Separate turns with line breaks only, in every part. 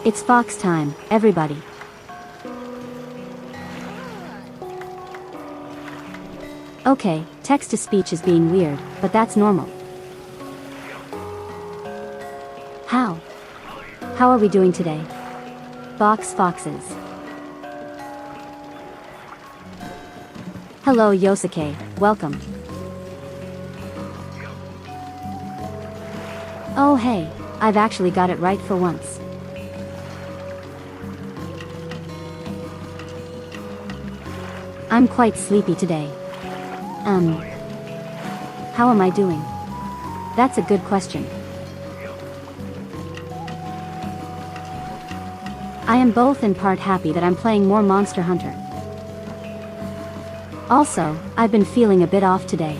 It's Fox time, everybody. Okay, text-to-speech is being weird, but that's normal. How are we doing today? Foxes. Hello Yosuke, welcome. Oh hey, I've actually got it right for once. I'm quite sleepy today. How am I doing? That's a good question. I am both in part happy that I'm playing more Monster Hunter. Also, I've been feeling a bit off today.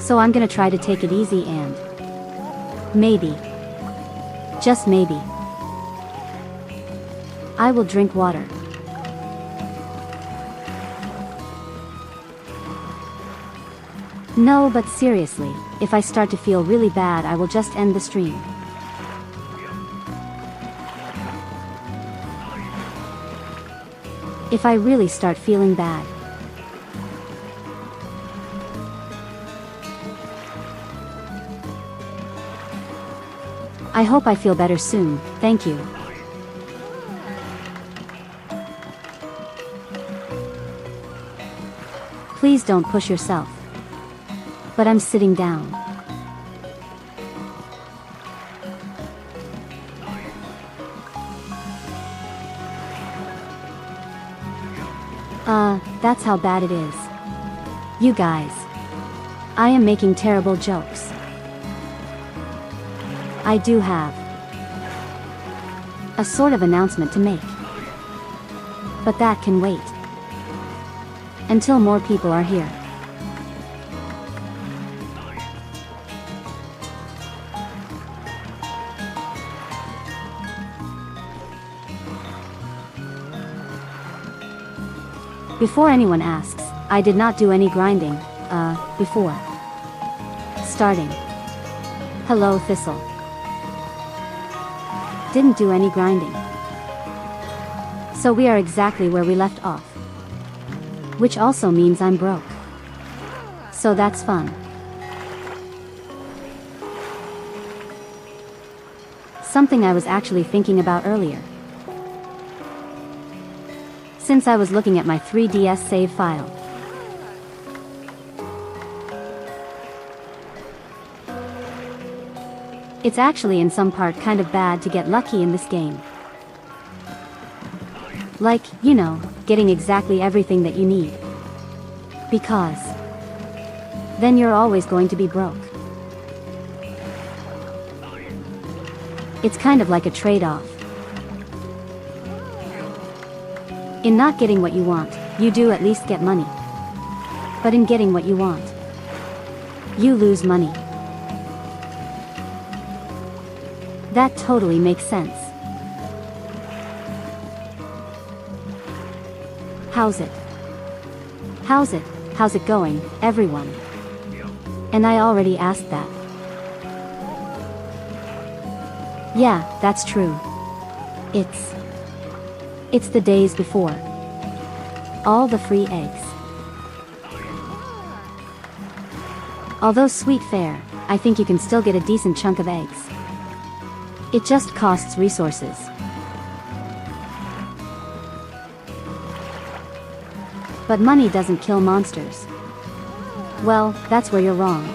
So I'm gonna try to take it easy and maybe, just maybe, I will drink water. No, but seriously, if I start to feel really bad, I will just end the stream. If I really start feeling bad. I hope I feel better soon, thank you. Please don't push yourself. But I'm sitting down. That's how bad it is. You guys. I am making terrible jokes. I do have a sort of announcement to make. But that can wait. Until more people are here. Before anyone asks, I did not do any grinding, before starting. Hello Thistle. Didn't do any grinding. So we are exactly where we left off. Which also means I'm broke. So that's fun. Something I was actually thinking about earlier. Since I was looking at my 3DS save file. It's actually in some part kind of bad to get lucky in this game. Like, you know, getting exactly everything that you need. Because then you're always going to be broke. It's kind of like a trade-off. In not getting what you want, you do at least get money. But in getting what you want, you lose money. That totally makes sense. How's it? How's it? How's it going, everyone? And I already asked that. Yeah, that's true. It's the days before. All the free eggs. Although sweet fare, I think you can still get a decent chunk of eggs. It just costs resources. But money doesn't kill monsters. Well, that's where you're wrong.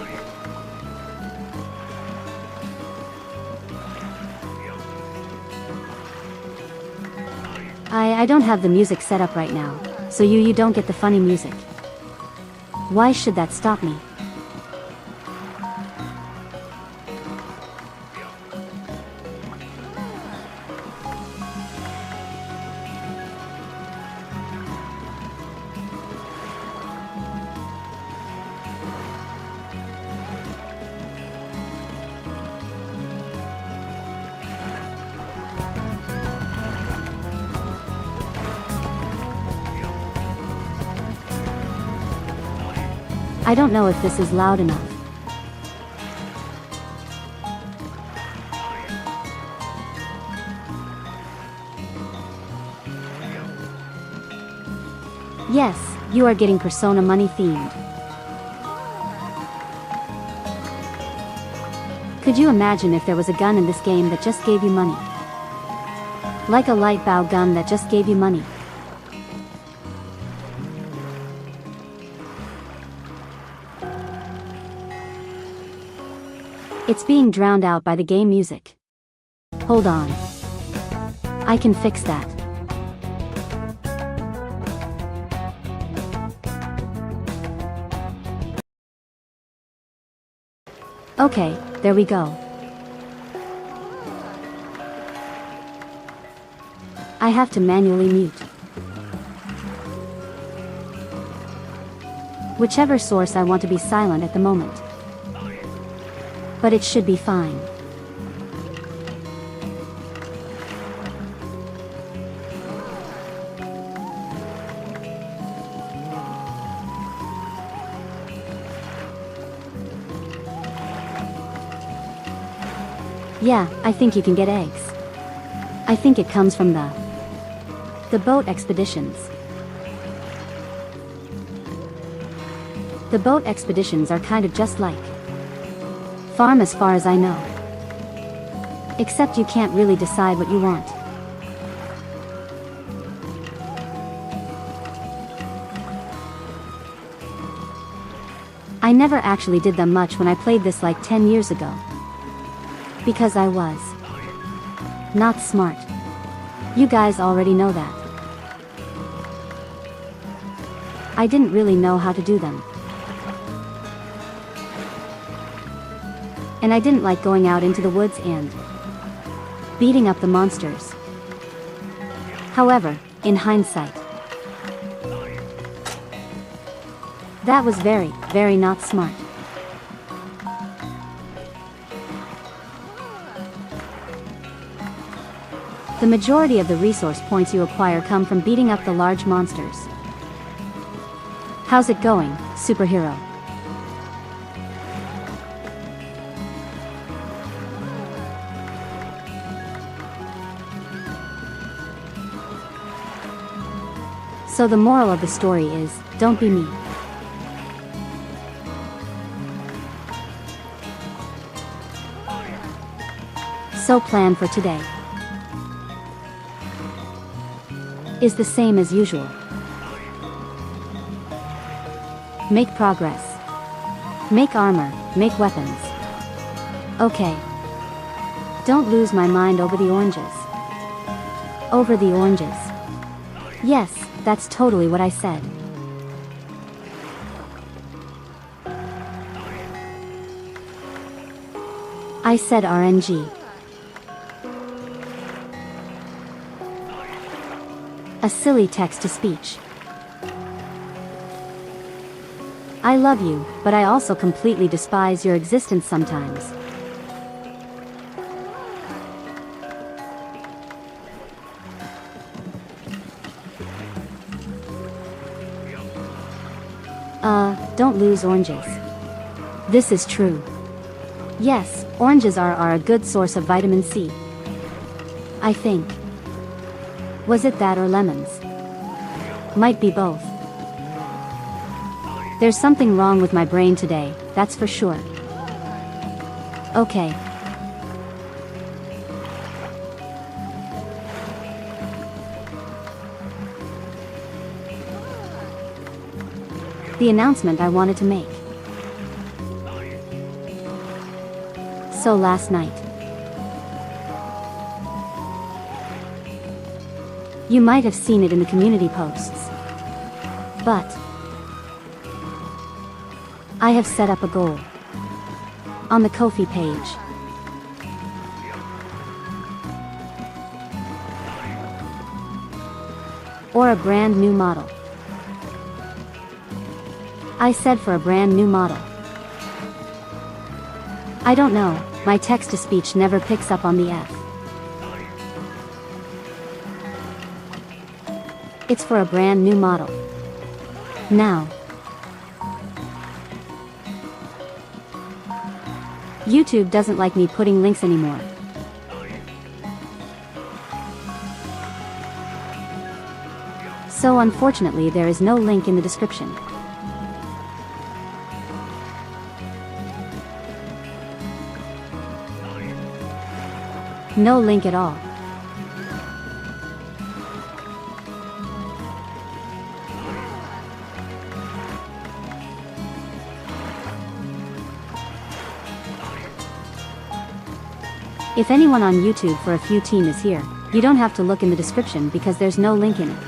I don't have the music set up right now, so you don't get the funny music. Why should that stop me? I don't know if this is loud enough. Yes, you are getting Persona money themed. Could you imagine if there was a gun in this game that just gave you money? Like a light bow gun that just gave you money. It's being drowned out by the game music. Hold on. I can fix that. Okay, there we go. I have to manually mute whichever source I want to be silent at the moment. But it should be fine. Yeah, I think you can get eggs. I think it comes from the boat expeditions. The boat expeditions are kind of just like farm as far as I know. Except you can't really decide what you want. I never actually did them much when I played this like 10 years ago. Because I was not smart. You guys already know that. I didn't really know how to do them. And I didn't like going out into the woods and beating up the monsters. However, in hindsight, that was very, very not smart. The majority of the resource points you acquire come from beating up the large monsters. How's it going, superhero? So the moral of the story is, don't be me. So plan for today is the same as usual. Make progress. Make armor, make weapons. Okay. Don't lose my mind over the oranges. Over the oranges. Yes, that's totally what I said. I said RNG. A silly text-to-speech. I love you, but I also completely despise your existence sometimes. Don't lose oranges. This is true. Yes, oranges are a good source of vitamin C. I think. Was it that or lemons? Might be both. There's something wrong with my brain today, that's for sure. Okay. The announcement I wanted to make. So last night. You might have seen it in the community posts. But I have set up a goal. On the Ko-fi page. Or a brand new model. I said for a brand new model. I don't know, my text-to-speech never picks up on the F. It's for a brand new model. Now. YouTube doesn't like me putting links anymore. So unfortunately there is no link in the description. No link at all. If anyone on YouTube for a few team is here, you don't have to look in the description because there's no link in it.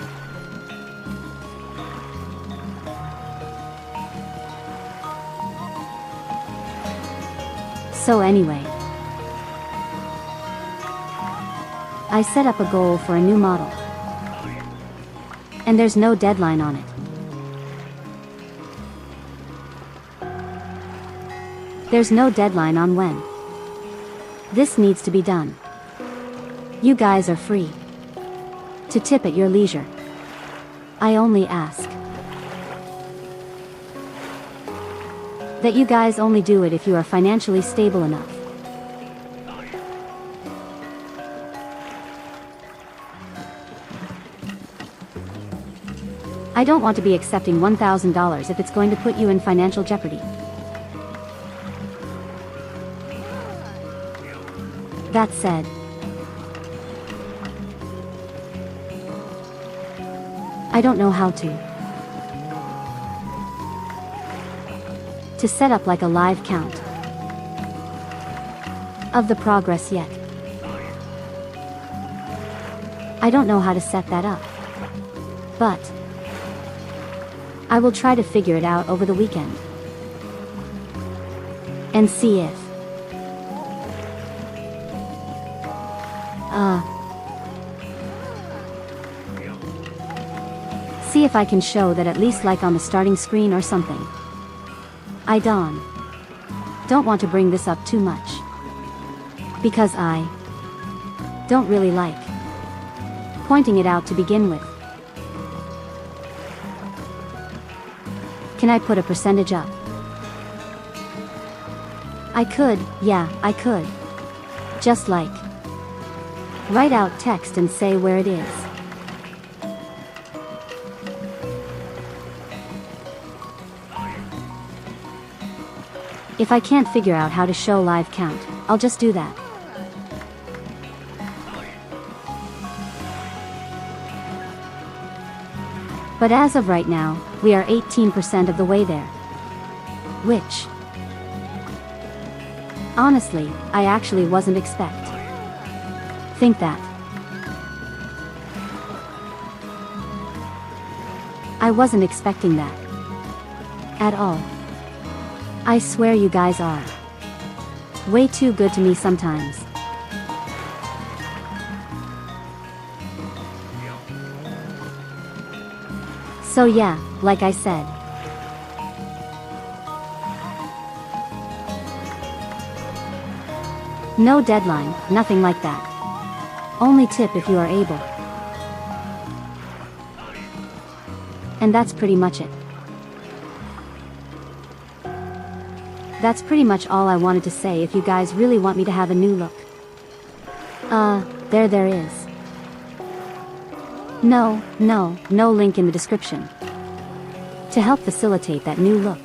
So anyway. I set up a goal for a new model. And there's no deadline on it. There's no deadline on when. This needs to be done. You guys are free to tip at your leisure. I only ask that you guys only do it if you are financially stable enough. I don't want to be accepting $1,000 if it's going to put you in financial jeopardy. That said, I don't know how to set up like a live count of the progress yet. I don't know how to set that up, but I will try to figure it out over the weekend and see if I can show that at least like on the starting screen or something. I don't want to bring this up too much because I don't really like pointing it out to begin with. Can I put a percentage up? I could, yeah, I could. Just like write out text and say where it is. If I can't figure out how to show live count, I'll just do that. But as of right now, we are 18% of the way there. Which, honestly, I actually wasn't expect. think that. I wasn't expecting that. At all. I swear you guys are way too good to me sometimes. So yeah, like I said. No deadline, nothing like that. Only tip if you are able. And that's pretty much it. That's pretty much all I wanted to say. If you guys really want me to have a new look. There is. No link in the description. To help facilitate that new look.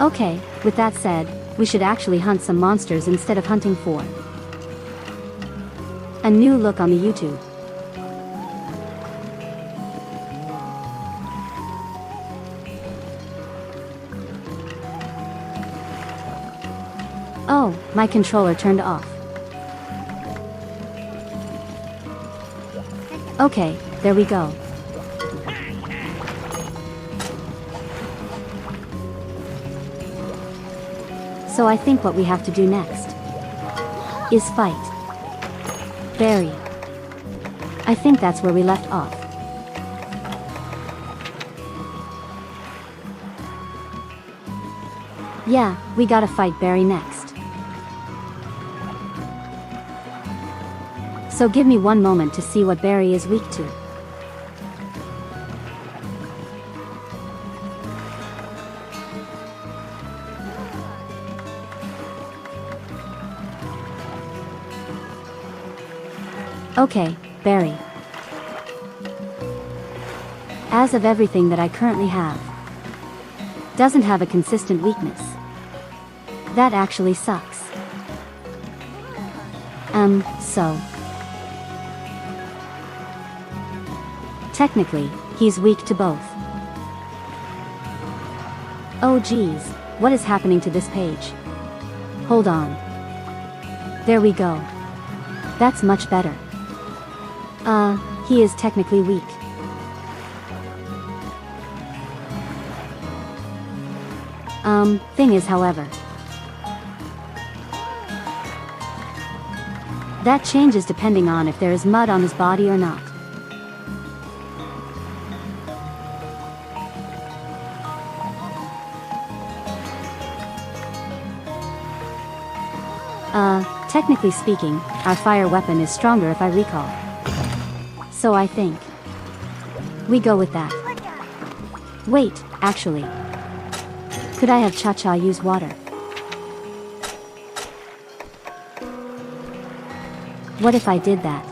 Okay, with that said, we should actually hunt some monsters instead of hunting for a new look on the YouTube. Oh, my controller turned off. Okay, there we go. So I think what we have to do next is fight Barry. I think that's where we left off. Yeah, we gotta fight Barry next. So give me one moment to see what Barry is weak to. Okay, Barry. As of everything that I currently have, doesn't have a consistent weakness. That actually sucks. So. Technically, he's weak to both. Oh geez, what is happening to this page? Hold on. There we go. That's much better. He is technically weak. Thing is, however, that changes depending on if there is mud on his body or not. Technically speaking, our fire weapon is stronger if I recall. So I think we go with that. Wait, actually. Could I have Cha-Cha use water? What if I did that?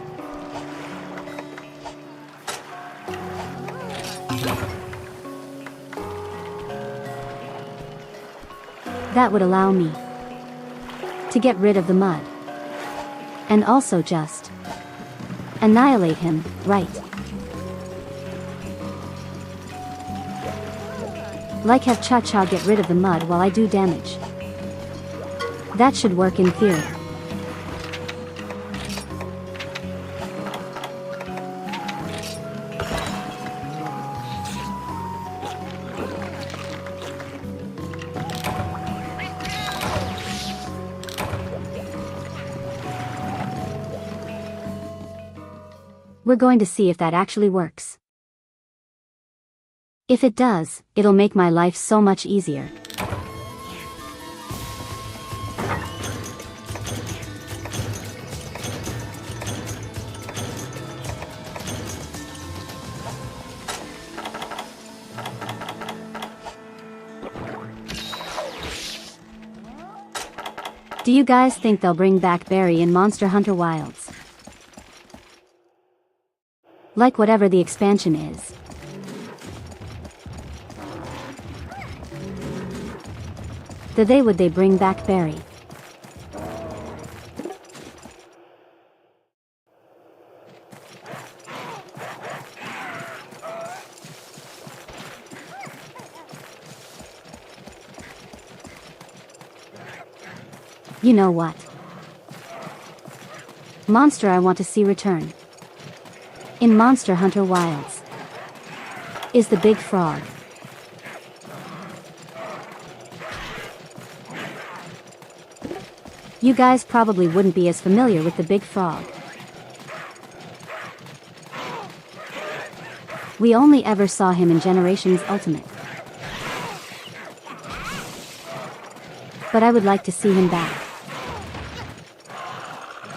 That would allow me to get rid of the mud. And also just annihilate him, right? Like have Cha-Cha get rid of the mud while I do damage. That should work in theory. We're going to see if that actually works. If it does, it'll make my life so much easier. Do you guys think they'll bring back Barry in Monster Hunter Wilds? Like whatever the expansion is. Would they bring back Barry? You know what? Monster I want to see return. In Monster Hunter Wilds. Is the big frog. You guys probably wouldn't be as familiar with the big frog. We only ever saw him in Generations Ultimate. But I would like to see him back.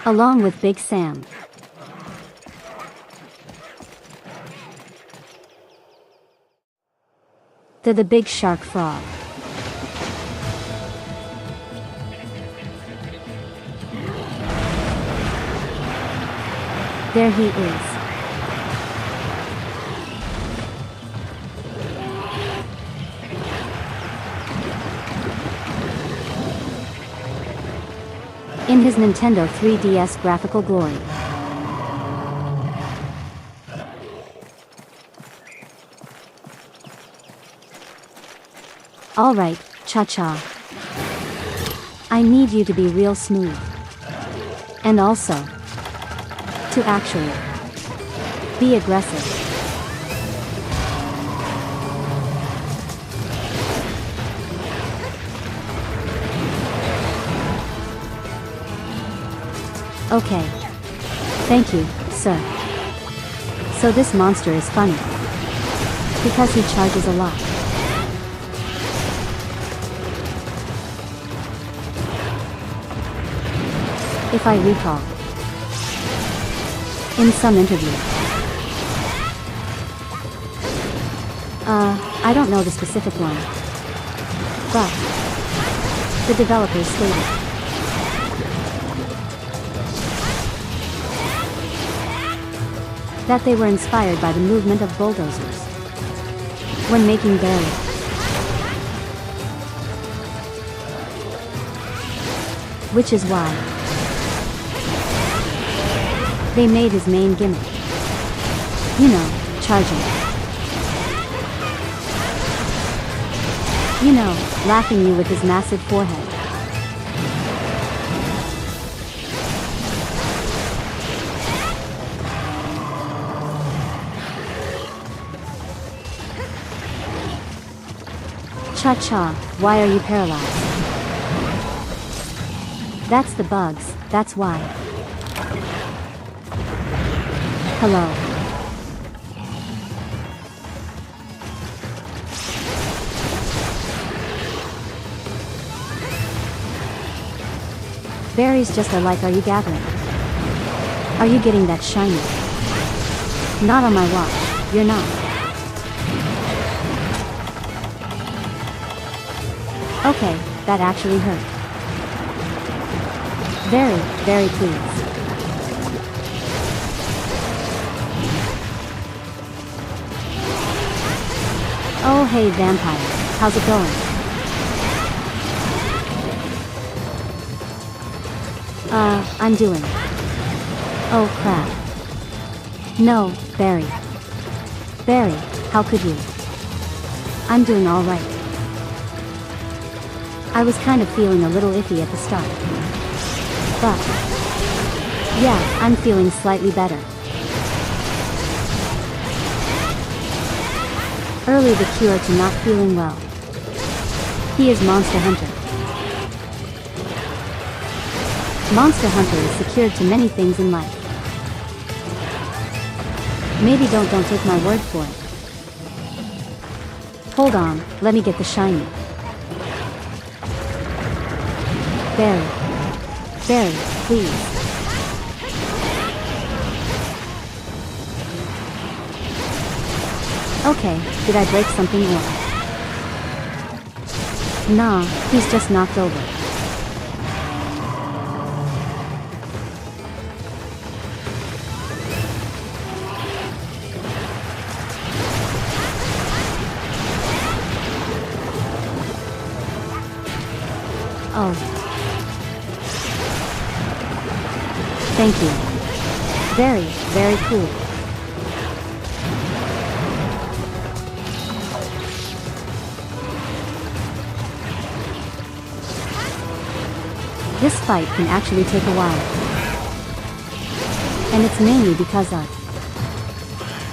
Along with Big Sam. They're the big shark frog. There he is. In his Nintendo 3DS graphical glory. Alright, Cha-Cha. I need you to be real smooth. And also, to actually be aggressive. Okay. Thank you, sir. So this monster is funny. Because he charges a lot. If I recall. In some interview. I don't know the specific one. But the developers stated that they were inspired by the movement of bulldozers when making barriers. Which is why they made his main gimmick. You know, charging. You know, laughing you with his massive forehead. Cha-Cha, why are you paralyzed? That's the bugs, that's why. Hello. Berries just alike, are you gathering? Are you getting that shiny? Not on my watch, you're not. Okay, that actually hurt. Very, very pleased. Oh hey vampire, how's it going? I'm doing. Oh crap. No, Barry. Barry, how could you? I'm doing alright. I was kind of feeling a little iffy at the start. But yeah, I'm feeling slightly better. Early the cure to not feeling well. He is Monster Hunter. Monster Hunter is secured to many things in life. Maybe don't take my word for it. Hold on, let me get the shiny. Barry. Barry, please. Okay, did I break something or? Nah, he's just knocked over. Oh. Thank you. Very, very cool. This fight can actually take a while. And it's mainly because of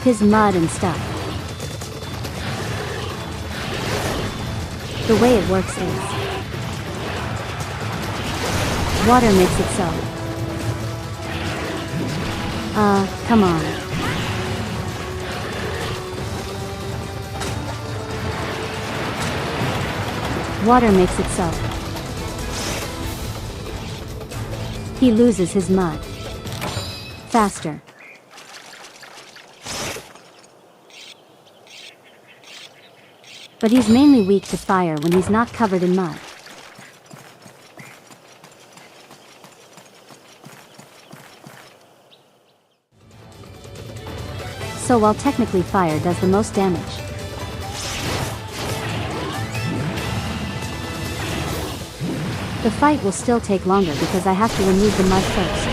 his mud and stuff. The way it works is water makes it so. Come on. Water makes it so. He loses his mud faster. But he's mainly weak to fire when he's not covered in mud. So while technically fire does the most damage, the fight will still take longer because I have to remove the mud first.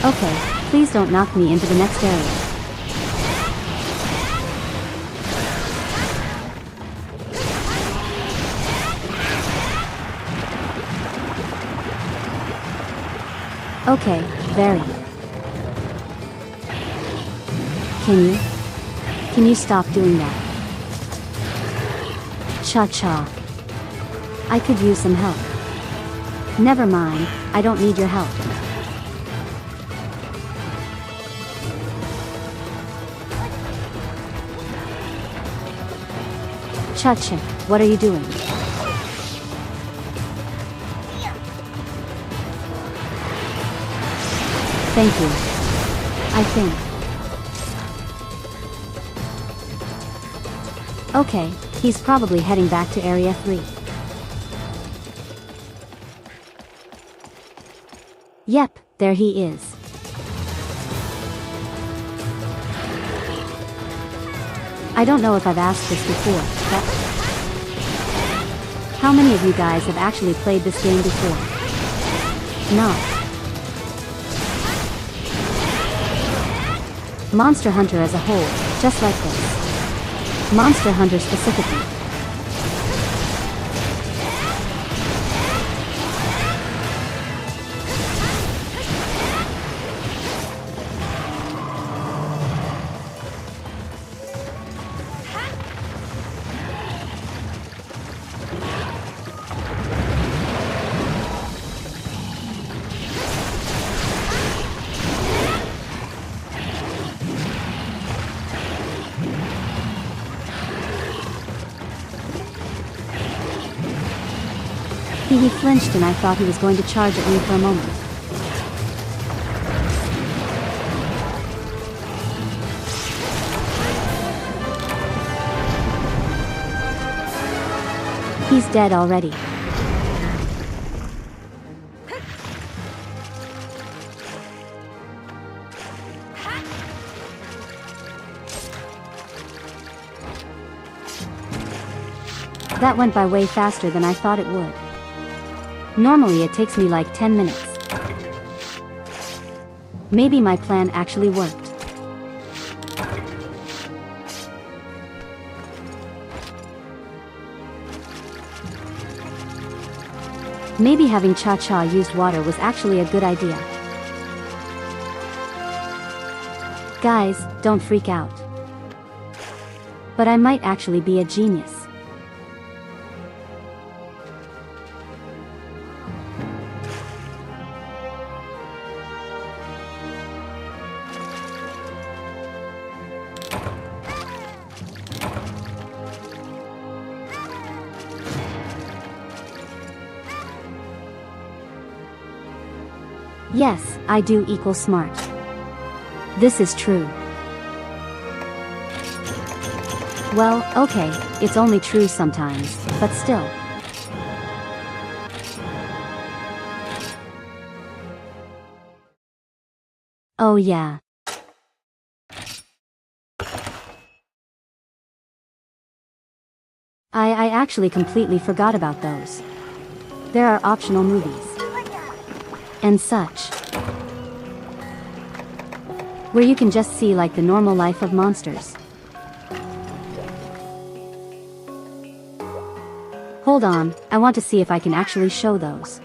Okay, please don't knock me into the next area. Okay, very. Can you stop doing that? Cha-cha. I could use some help. Never mind, I don't need your help. Cha-cha, what are you doing? Thank you. I think. Okay, he's probably heading back to Area 3. Yep, there he is. I don't know if I've asked this before, but how many of you guys have actually played this game before? Not. Monster Hunter as a whole, just like this. Monster Hunter specifically. He flinched and I thought he was going to charge at me for a moment. He's dead already. That went by way faster than I thought it would. Normally it takes me like 10 minutes. Maybe my plan actually worked. Maybe having Cha-Cha used water was actually a good idea. Guys, don't freak out. But I might actually be a genius. Yes, I do equal smart. This is true. Well, okay, it's only true sometimes, but still. Oh yeah. I actually completely forgot about those. There are optional movies. And such. Where you can just see like the normal life of monsters. Hold on, I want to see if I can actually show those.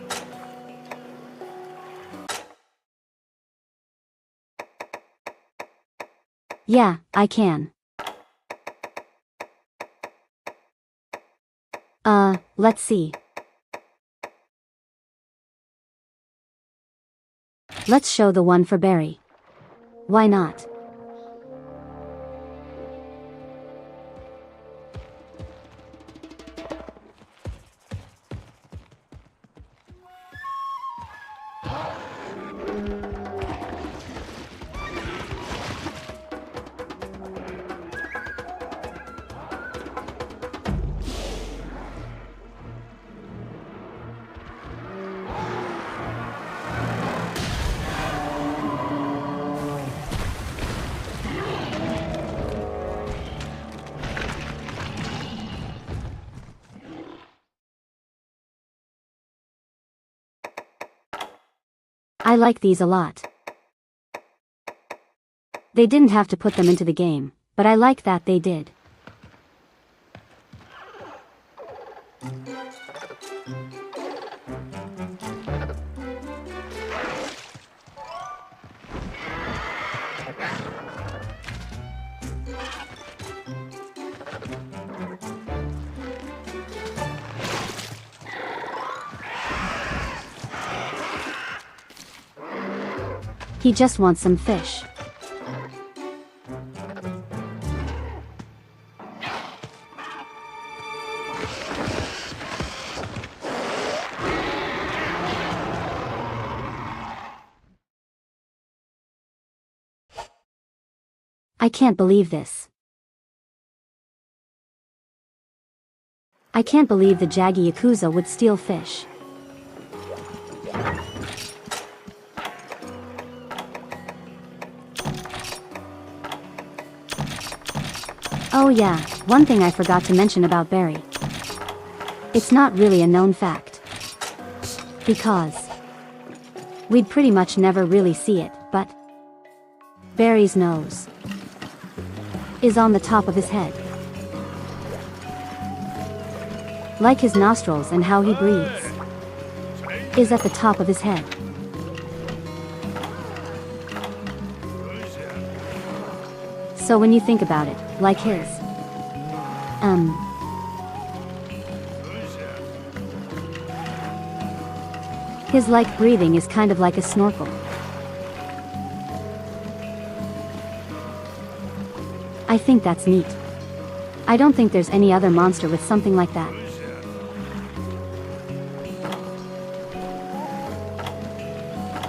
Yeah, I can. Let's see. Let's show the one for Barry. Why not? I like these a lot. They didn't have to put them into the game, but I like that they did. He just wants some fish. I can't believe this. I can't believe the Jaggy Yakuza would steal fish. Oh yeah, one thing I forgot to mention about Barry. It's not really a known fact. Because we'd pretty much never really see it, but Barry's nose is on the top of his head. Like his nostrils and how he breathes is at the top of his head. So when you think about it, like his like breathing is kind of like a snorkel. I think that's neat. I don't think there's any other monster with something like that.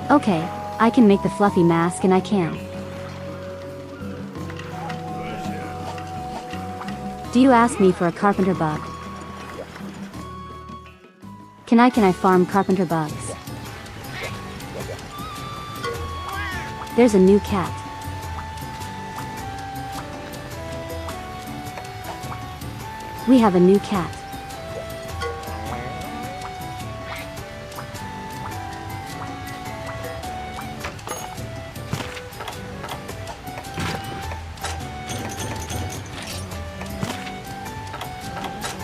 Okay, I can make the fluffy mask and I can. Do you ask me for a carpenter bug? Can I farm carpenter bugs? There's a new cat. We have a new cat.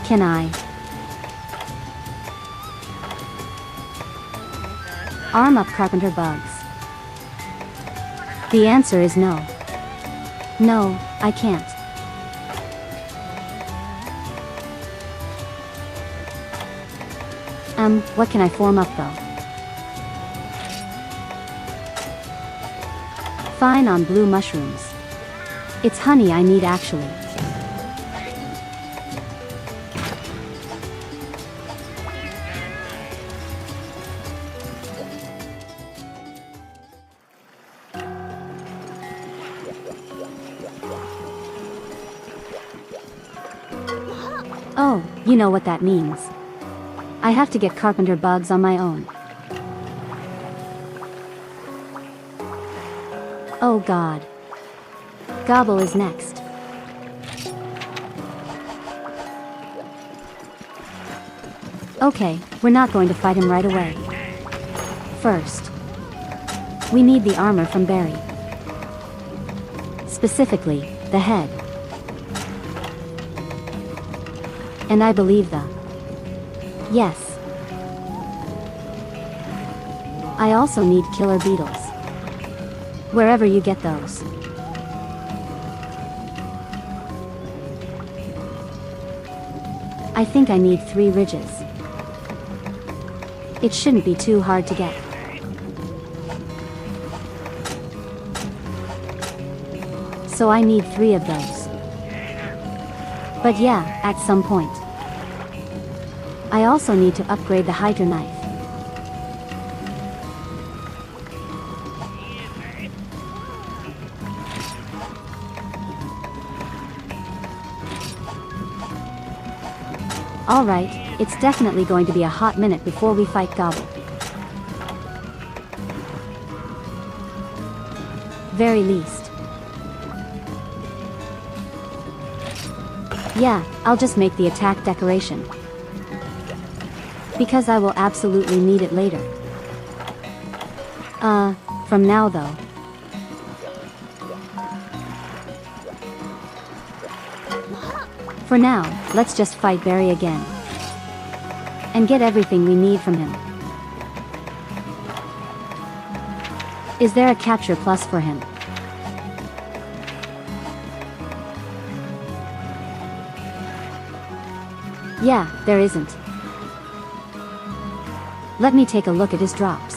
Can I arm up carpenter bugs? The answer is no. No, I can't. What can I form up though? Fine on blue mushrooms. It's honey I need actually. Oh, you know what that means. I have to get carpenter bugs on my own. Oh god. Gobble is next. Okay, we're not going to fight him right away. First, we need the armor from Barry. Specifically, the head. And I believe the Yes. I also need killer beetles. Wherever you get those. I think I need 3 ridges. It shouldn't be too hard to get. So I need 3 of those. But yeah, at some point. I also need to upgrade the Hydra knife. Alright, it's definitely going to be a hot minute before we fight Gobble. Very least. Yeah, I'll just make the attack decoration. Because I will absolutely need it later. From now though. For now, let's just fight Barry again. And get everything we need from him. Is there a capture plus for him? Yeah, there isn't. Let me take a look at his drops.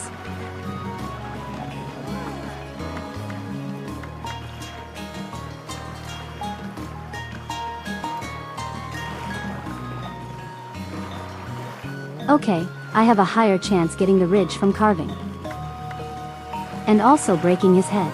Okay, I have a higher chance getting the ridge from carving. And also breaking his head.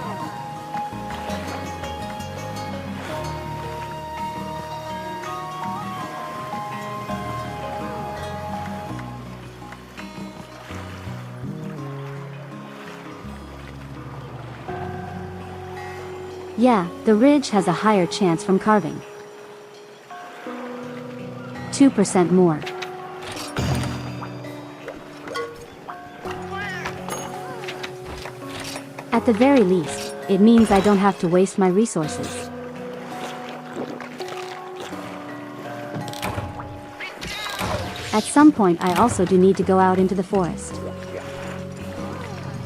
Yeah, the ridge has a higher chance from carving. 2% more. At the very least, it means I don't have to waste my resources. At some point I also do need to go out into the forest.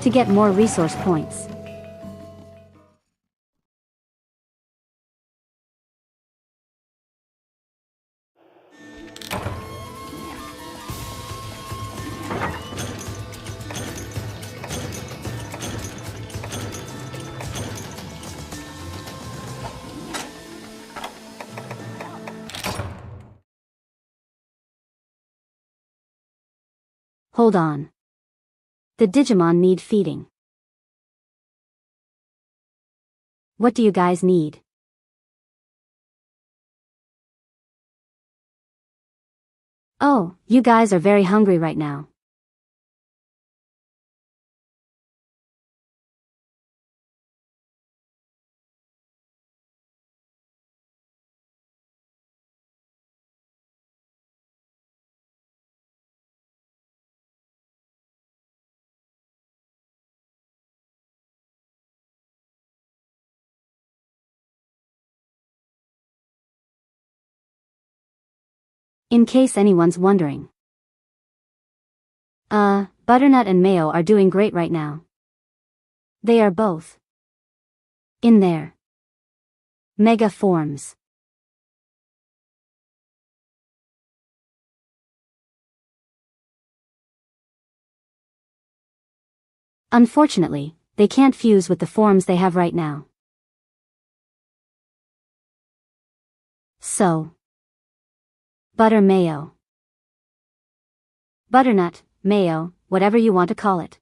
To get more resource points. Hold on. The Digimon need feeding. What do you guys need? Oh, you guys are very hungry right now. In case anyone's wondering. Butternut and Mayo are doing great right now. They are both in their mega forms. Unfortunately, they can't fuse with the forms they have right now. So, Butter Mayo. Butternut, Mayo, whatever you want to call it.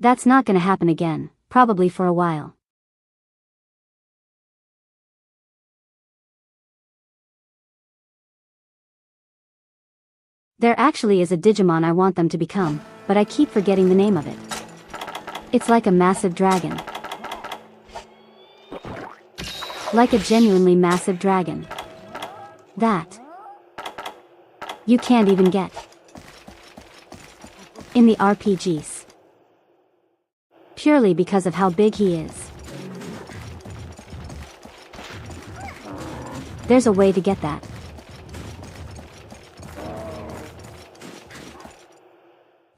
That's not gonna happen again, probably for a while. There actually is a Digimon I want them to become, but I keep forgetting the name of it. It's like a massive dragon. Like a genuinely massive dragon. That you can't even get in the RPGs. Purely because of how big he is. There's a way to get that.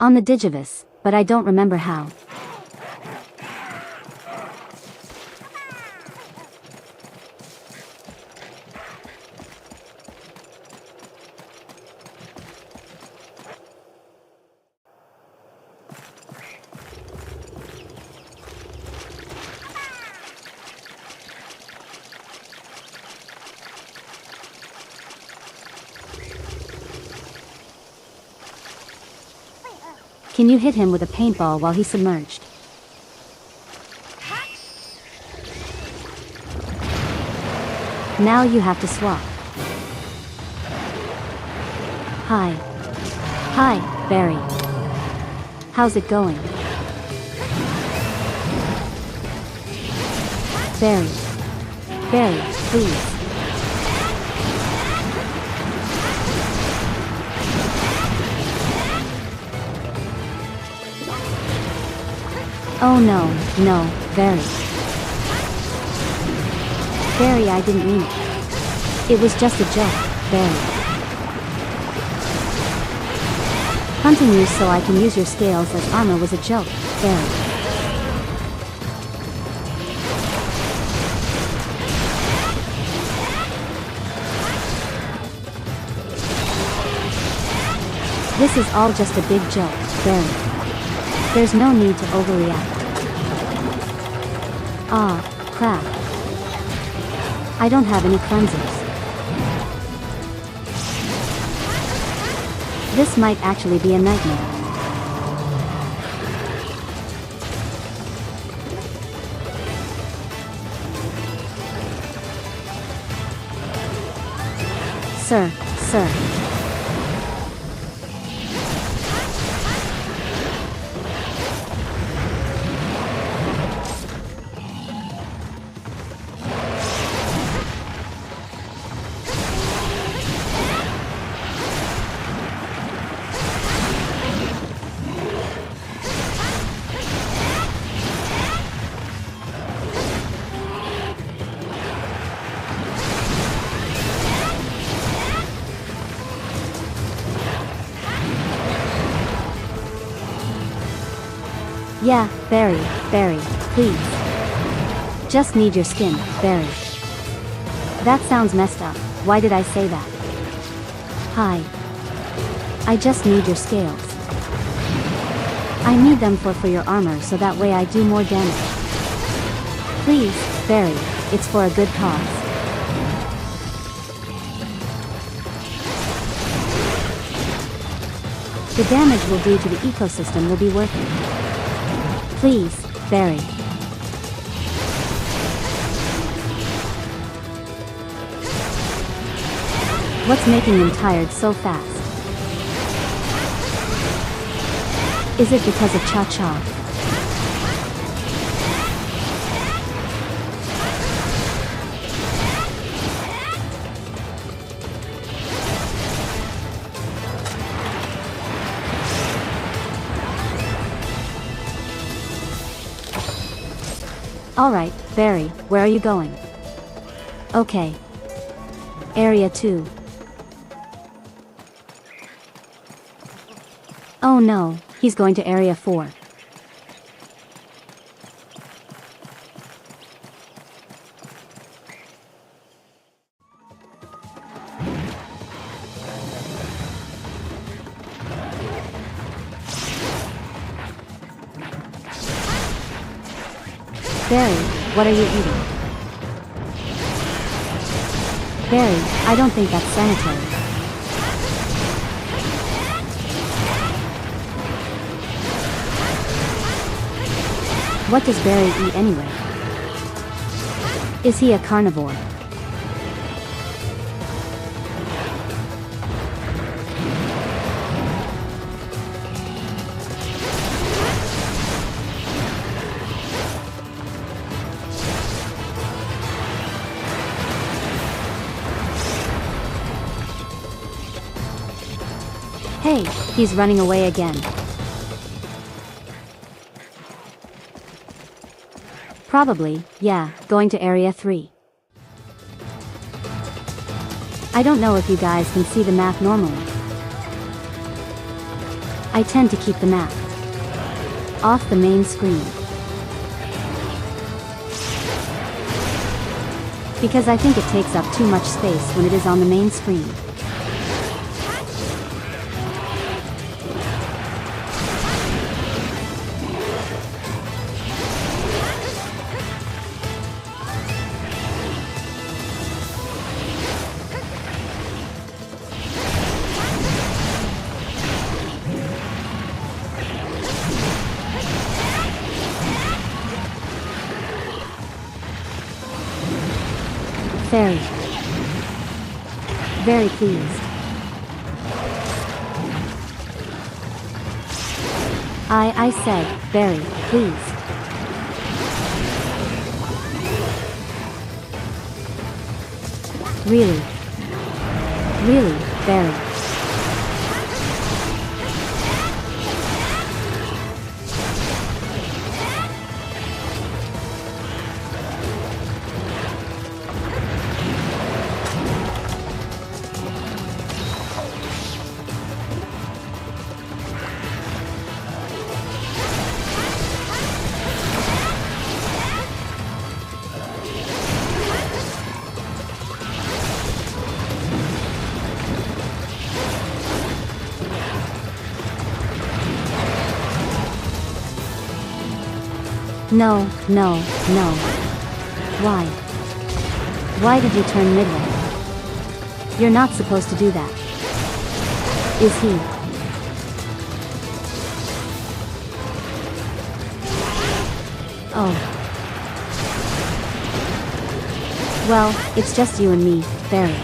On the Digivice, but I don't remember how. Can you hit him with a paintball while he's submerged? Now you have to swap. Hi. Hi, Barry. How's it going? Barry. Barry, please. Oh no, no, Barry. Barry, I didn't mean it. It was just a joke, Barry. Hunting you so I can use your scales as armor was a joke, Barry. This is all just a big joke, Barry. There's no need to overreact. Ah, crap. I don't have any cleansers. This might actually be a nightmare. Sir. Yeah, Barry, please. Just need your skin, Barry. That sounds messed up. Why did I say that? Hi. I just need your scales. I need them for your armor so that way I do more damage. Please, Barry, it's for a good cause. The damage we'll do to the ecosystem will be worth it. Please, Barry. What's making him tired so fast? Is it because of Cha-Cha? Alright, Barry, where are you going? Okay. Area 2. Oh no, he's going to Area 4. Barry, what are you eating? Barry, I don't think that's sanitary. What does Barry eat anyway? Is he a carnivore? Hey, he's running away again. Probably, yeah, going to Area 3. I don't know if you guys can see the map normally. I tend to keep the map off the main screen, because I think it takes up too much space when it is on the main screen. Very, very pleased. I said, very pleased. Really, really, very. No, no, no. Why? Why did you turn midway? You're not supposed to do that. Is he? Oh. Well, it's just you and me, Barry.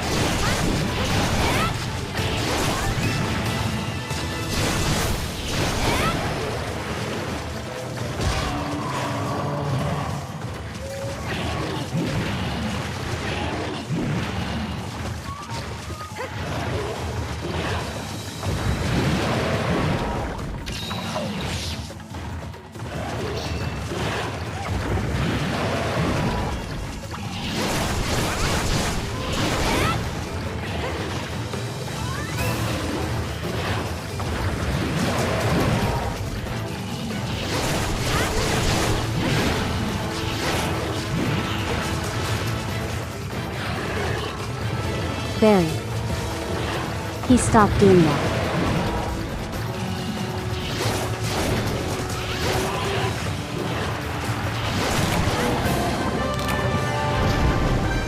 Barry. He stopped doing that.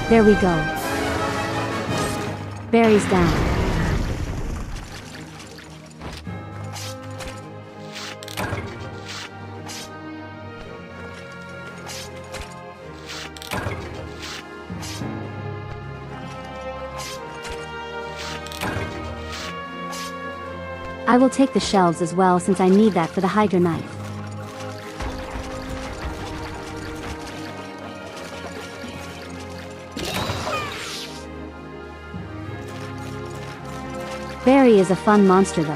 There we go. Barry's down. I will take the shelves as well since I need that for the Hydra knife. Barry is a fun monster though.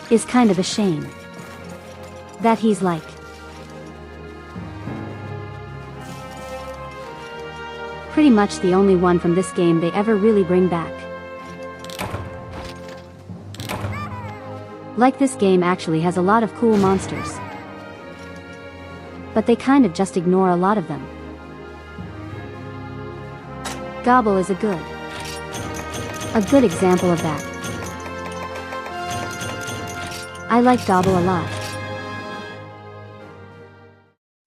Is kind of a shame that he's like pretty much the only one from this game they ever really bring back. Like, this game actually has a lot of cool monsters, but they kind of just ignore a lot of them. Gobble is a good example of that. I like Gobble a lot,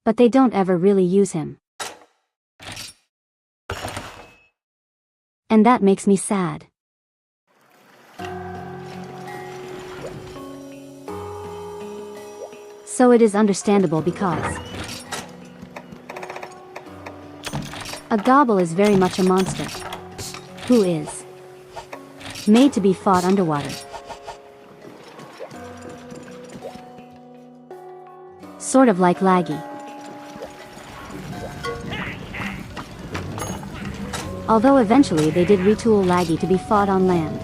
but they don't ever really use him. And that makes me sad. So it is understandable because a Gobble is very much a monster who is made to be fought underwater. Sort of like Laggy. Although eventually they did retool Laggy to be fought on land.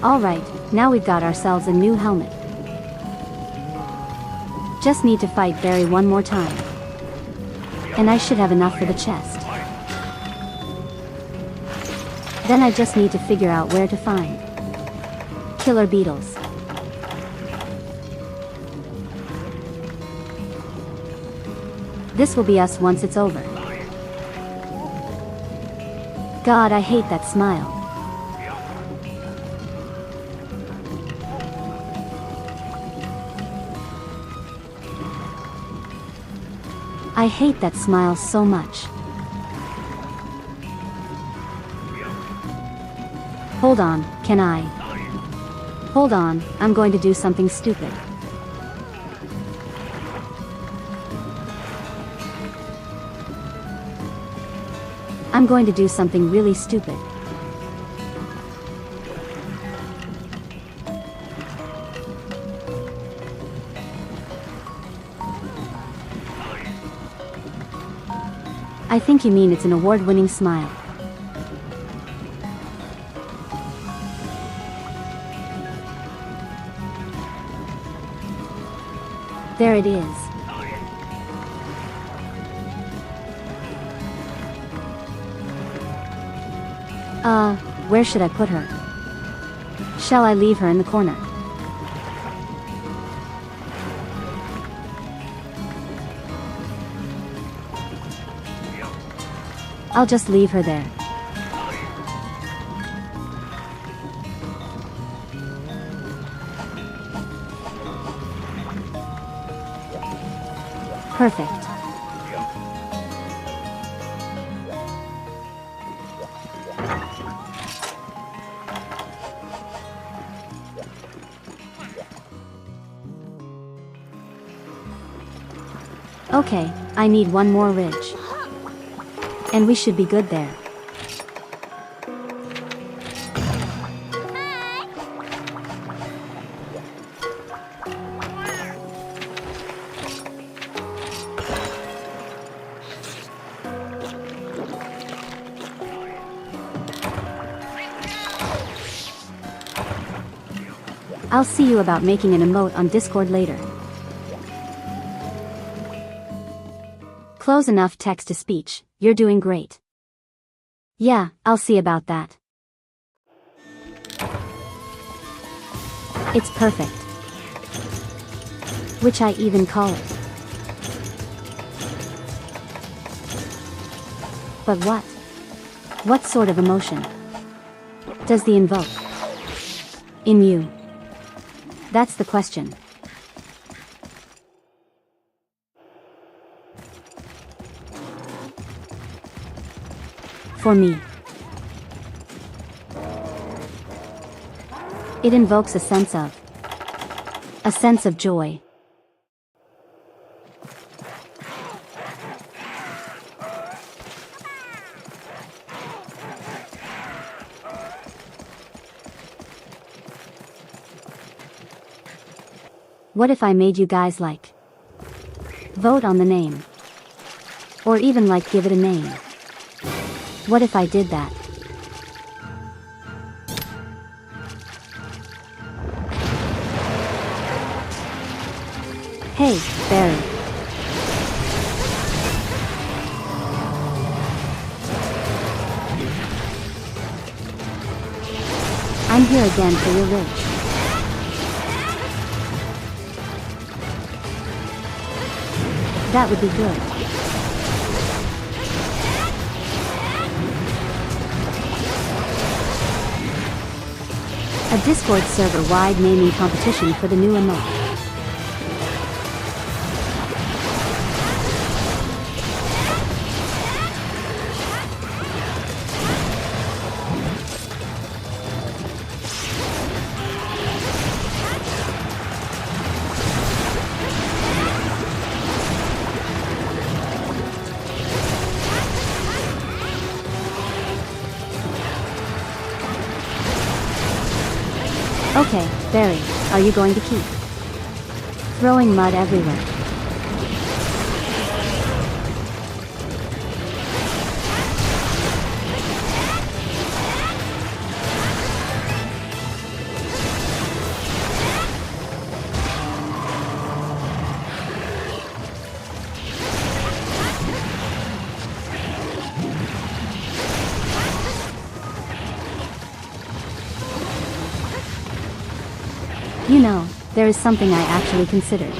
Alright, Now we've got ourselves a new helmet. Just need to fight Barry one more time. And I should have enough for the chest. Then I just need to figure out where to find killer beetles. This will be us once it's over. God, I hate that smile. I hate that smile so much. Hold on, can I? Hold on, I'm going to do something stupid. I'm going to do something really stupid. I think you mean it's an award-winning smile. There it is. Where should I put her? Shall I leave her in the corner? I'll just leave her there. Perfect. Okay, I need one more ridge. And we should be good there. I'll see you about making an emote on Discord later. Close enough text to speech, you're doing great. Yeah, I'll see about that. It's perfect. Which I even call it. But what? What sort of emotion does the invoke in you? That's the question. For me, it invokes a sense of joy. What if I made you guys like vote on the name? Or even like give it a name? What if I did that? Hey, Barry. I'm here again for your ridge. That would be good. A Discord server-wide naming competition for the new emote. Okay, Barry, are you going to keep throwing mud everywhere? You know, there is something I actually considered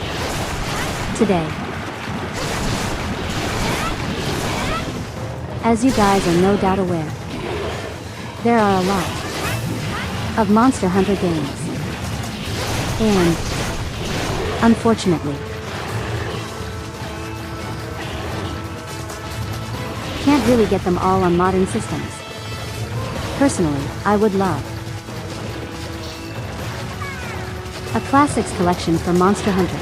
today. As you guys are no doubt aware, there are a lot of Monster Hunter games. And, unfortunately, can't really get them all on modern systems. Personally, I would love a classics collection for Monster Hunter.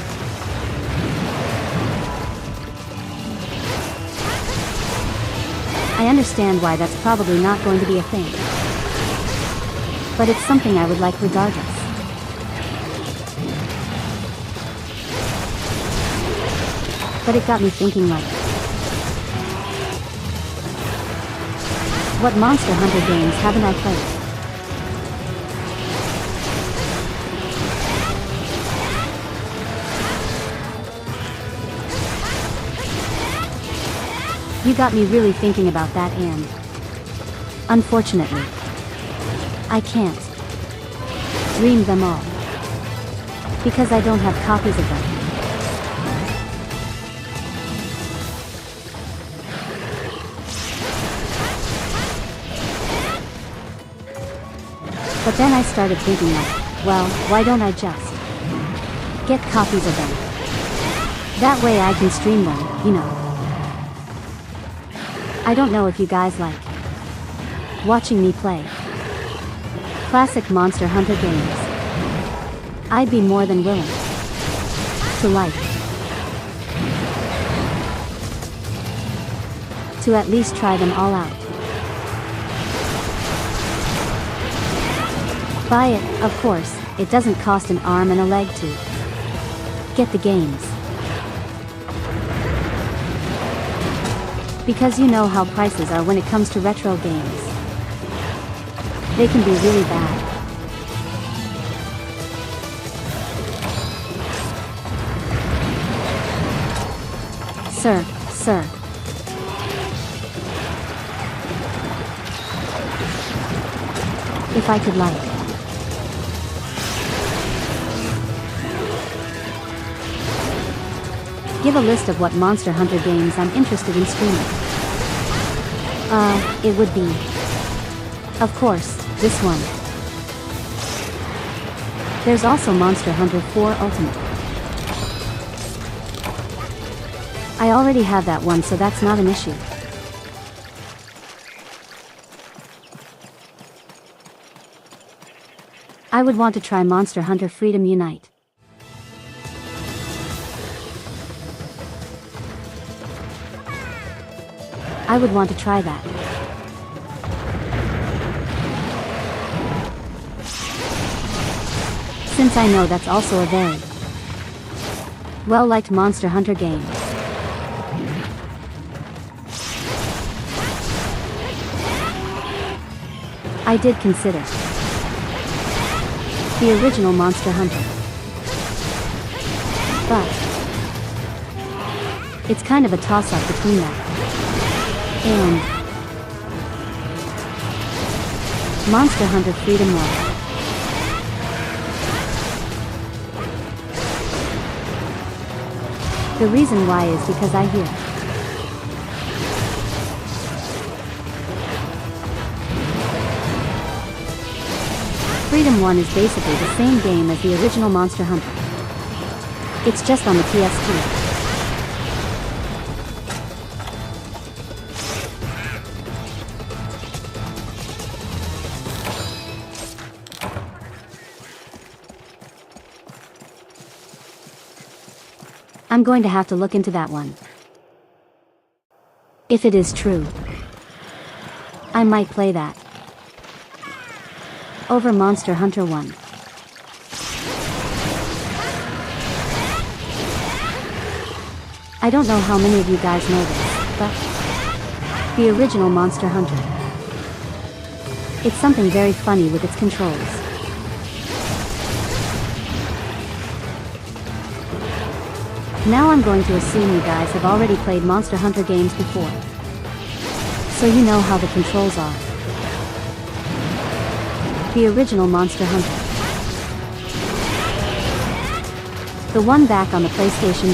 I understand why that's probably not going to be a thing, but it's something I would like regardless. But it got me thinking, like, what Monster Hunter games haven't I played? You got me really thinking about that, and unfortunately, I can't dream them all because I don't have copies of them. But then I started thinking, like, well, why don't I just get copies of them? That way I can stream them, you know. I don't know if you guys like watching me play classic Monster Hunter games. I'd be more than willing to at least try them all out. Buy it, of course, it doesn't cost an arm and a leg to get the games. Because you know how prices are when it comes to retro games. They can be really bad. Sir. If I could like give a list of what Monster Hunter games I'm interested in streaming. It would be, of course, this one. There's also Monster Hunter 4 Ultimate. I already have that one, so that's not an issue. I would want to try Monster Hunter Freedom Unite. I would want to try that. Since I know that's also a very well-liked Monster Hunter game. I did consider the original Monster Hunter, but it's kind of a toss-up between that and Monster Hunter Freedom War. The reason why is because I hear Freedom 1 is basically the same game as the original Monster Hunter. It's just on the PS2. I'm going to have to look into that one. If it is true, I might play that over Monster Hunter 1. I don't know how many of you guys know this, but the original Monster Hunter, it's something very funny with its controls. Now I'm going to assume you guys have already played Monster Hunter games before, so you know how the controls are. The original Monster Hunter The one back on the PlayStation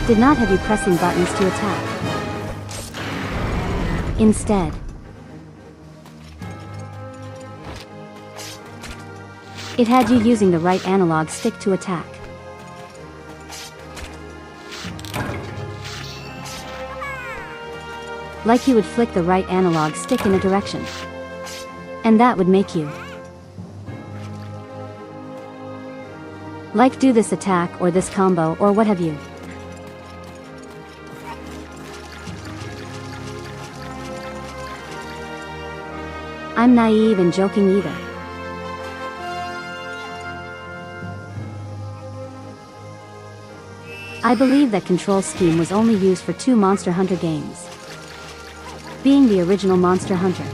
2 did not have you pressing buttons to attack. Instead, it had you using the right analog stick to attack. Like you would flick the right analog stick in a direction, and that would make you like do this attack or this combo or what have you. I'm naive and joking either. I believe that control scheme was only used for 2 Monster Hunter games, being the original Monster Hunter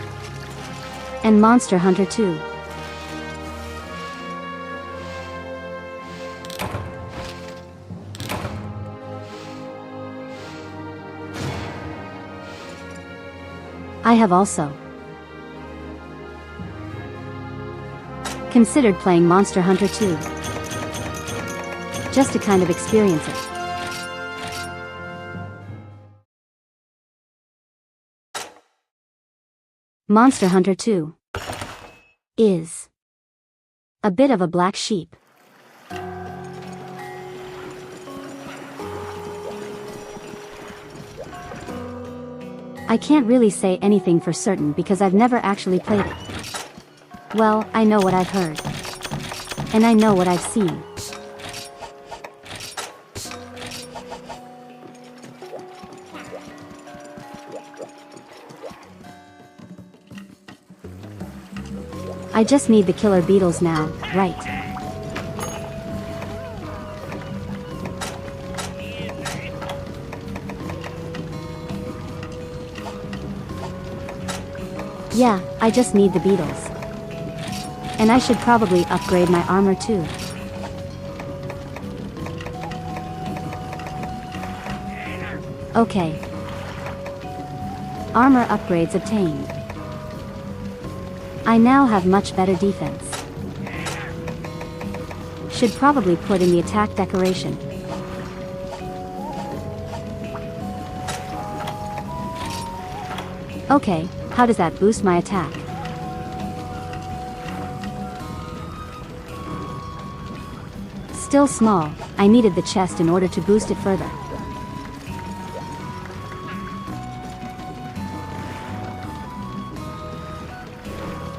and Monster Hunter 2. I have also considered playing Monster Hunter 2, just to kind of experience it. Monster Hunter 2 is a bit of a black sheep. I can't really say anything for certain because I've never actually played it. Well, I know what I've heard, and I know what I've seen. I just need the killer beetles now, right? Yeah, I just need the beetles. And I should probably upgrade my armor too. Okay. Armor upgrades obtained. I now have much better defense. Should probably put in the attack decoration. Okay, how does that boost my attack? Still small, I needed the chest in order to boost it further.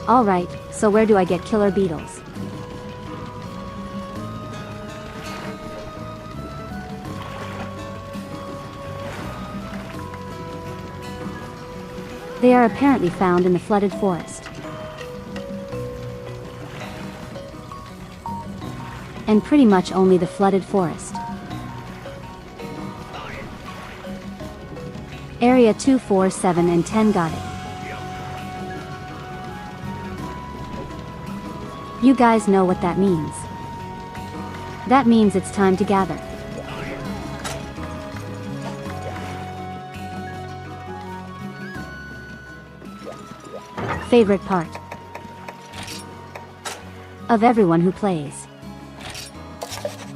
Alright, so where do I get killer beetles? They are apparently found in the flooded forest. And pretty much only the flooded forest. Area 2, 4, 7 and 10 got it. You guys know what that means. That means it's time to gather. Favorite part of everyone who plays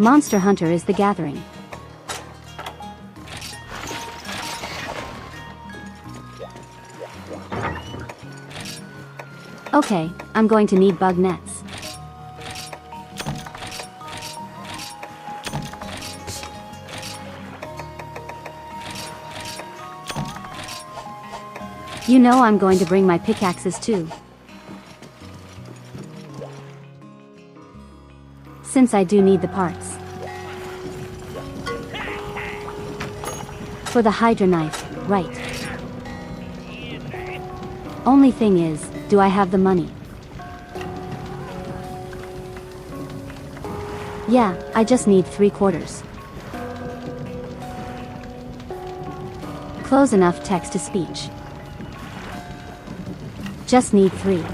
Monster Hunter is the gathering. Okay, I'm going to need bug nets. You know I'm going to bring my pickaxes too, since I do need the parts for the Hydra knife, right? Only thing is, do I have the money? Yeah, I just need 3/4. Close enough text to speech. Just need 3.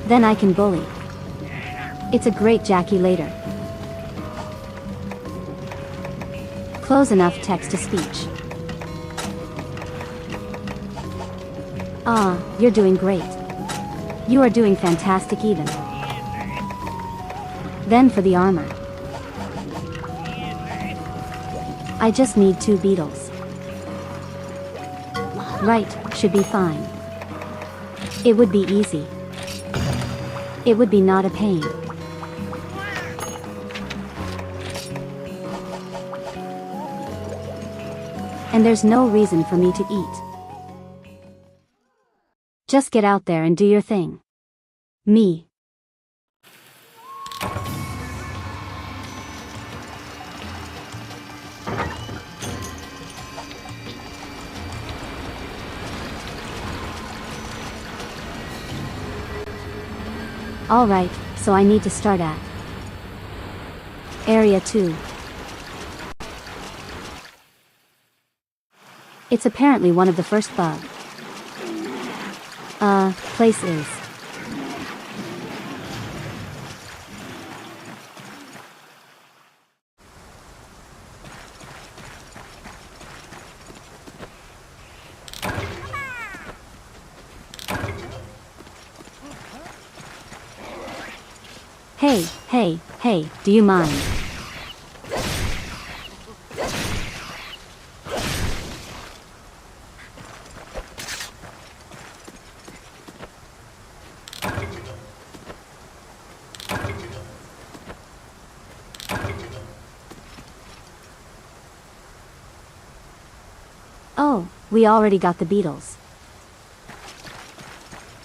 Then I can bully. It's a great Jackie later. Close enough text to speech. Ah, you're doing great. You are doing fantastic even. Then for the armor. I just need 2 beetles. Right, should be fine. It would be easy. It would be not a pain. And there's no reason for me to eat. Just get out there and do your thing. Me. Alright, so I need to start at Area 2. It's apparently one of the first places. Hey, do you mind? Oh, we already got the beetles.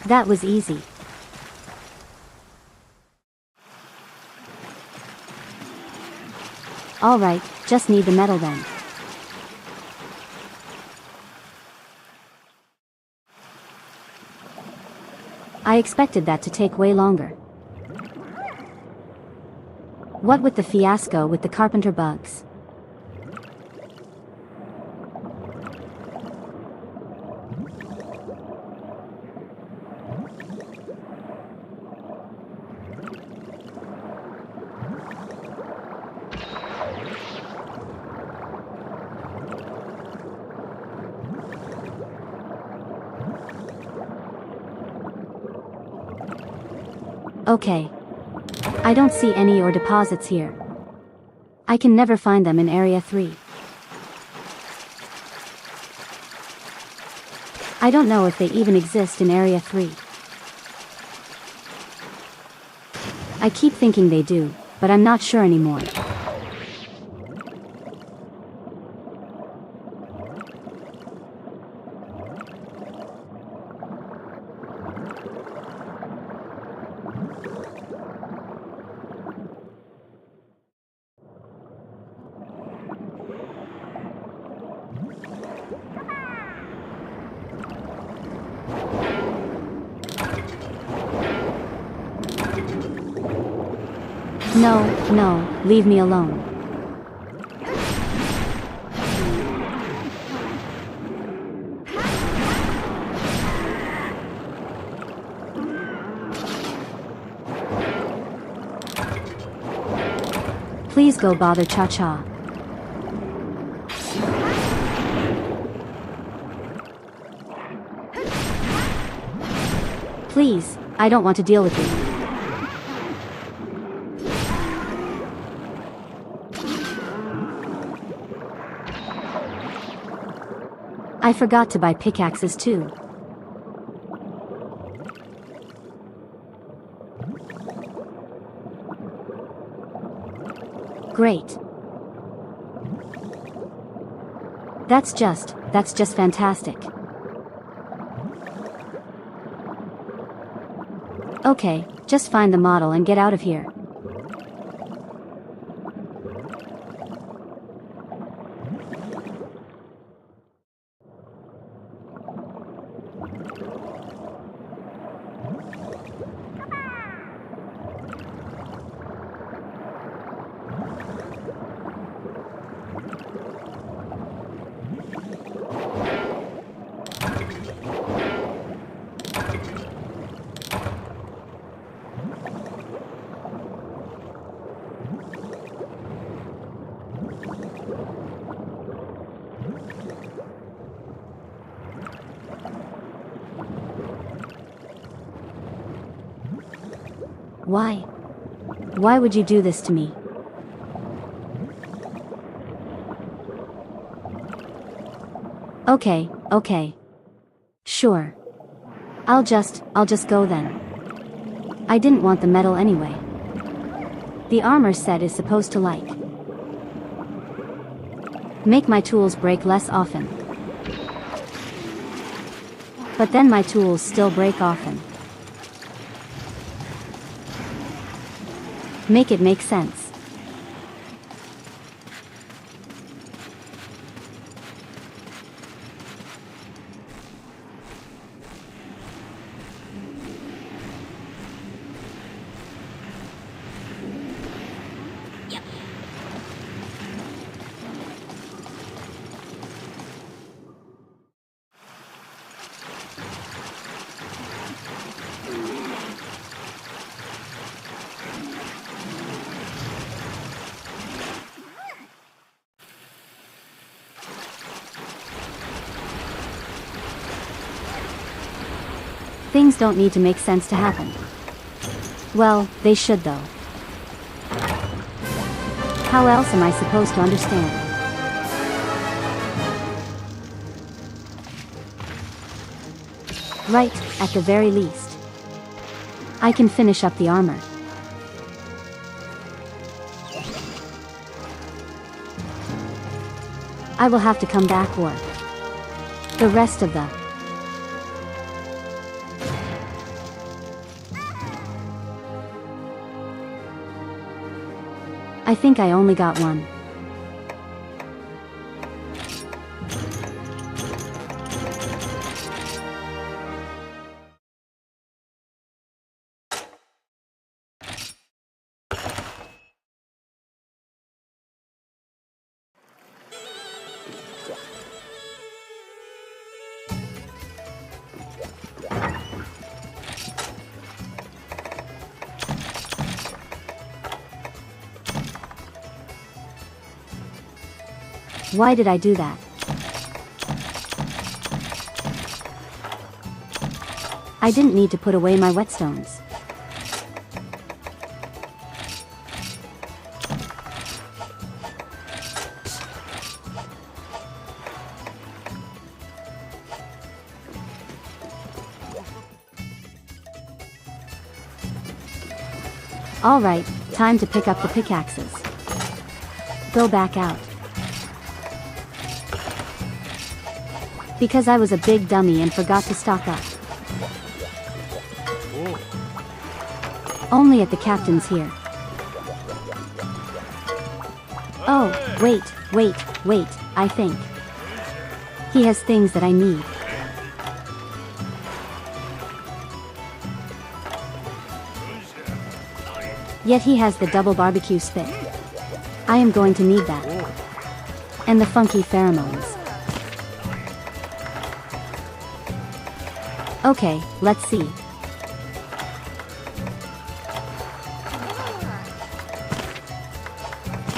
That was easy. Alright, just need the metal then. I expected that to take way longer. What with the fiasco with the carpenter bugs? Okay. I don't see any ore deposits here. I can never find them in Area 3. I don't know if they even exist in Area 3. I keep thinking they do, but I'm not sure anymore. No, leave me alone. Please go bother Cha-Cha. Please, I don't want to deal with you. I forgot to buy pickaxes too. Great. That's just fantastic. Okay, just find the model and get out of here. Why? Why would you do this to me? Okay, okay. Sure. I'll just go then. I didn't want the medal anyway. The armor set is supposed to make my tools break less often. But then my tools still break often. Make it make sense. Things don't need to make sense to happen. Well, they should though. How else am I supposed to understand? Right, at the very least. I can finish up the armor. I will have to come back or the rest of the I think I only got one. Why did I do that? I didn't need to put away my whetstones. Alright, time to pick up the pickaxes. Go back out. Because I was a big dummy and forgot to stock up. Only at the captain's here. Oh, wait, I think. He has things that I need. Yet he has the double barbecue spit. I am going to need that. And the funky pheromones. Okay, let's see.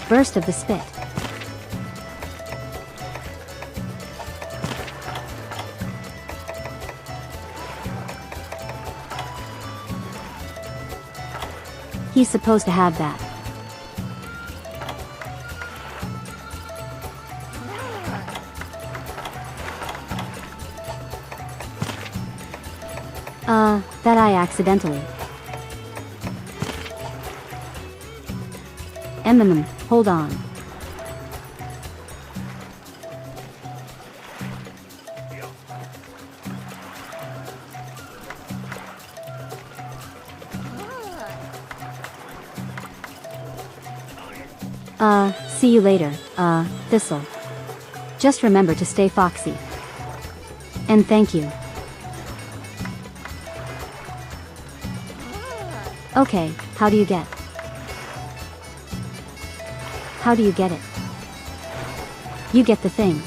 Burst of the spit. He's supposed to have that. That I accidentally. Hold on. See you later, Thistle. Just remember to stay foxy. And thank you. Okay, how do you get it? You get the thing.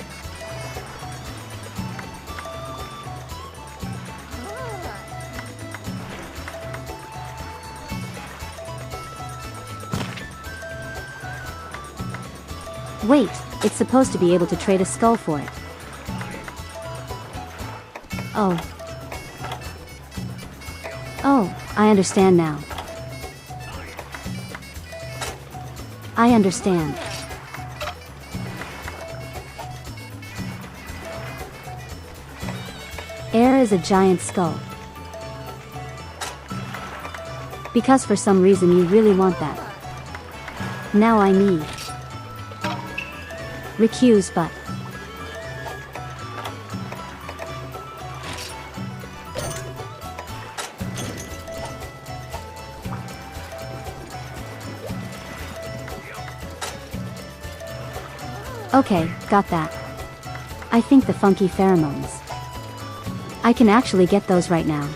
Wait, it's supposed to be able to trade a skull for it. Oh, I understand now. I understand. Air is a giant skull. Because for some reason you really want that. Now I need. Recuse but. Okay, got that. I think the funky pheromones. I can actually get those right now.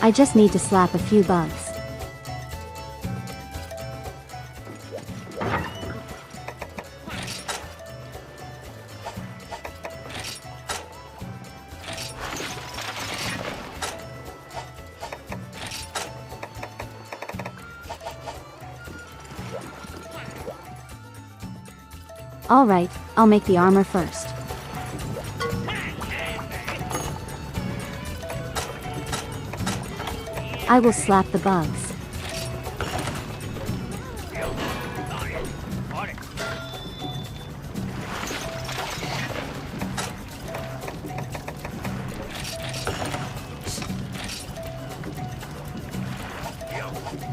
I just need to slap a few bugs. Alright, I'll make the armor first. I will slap the bugs.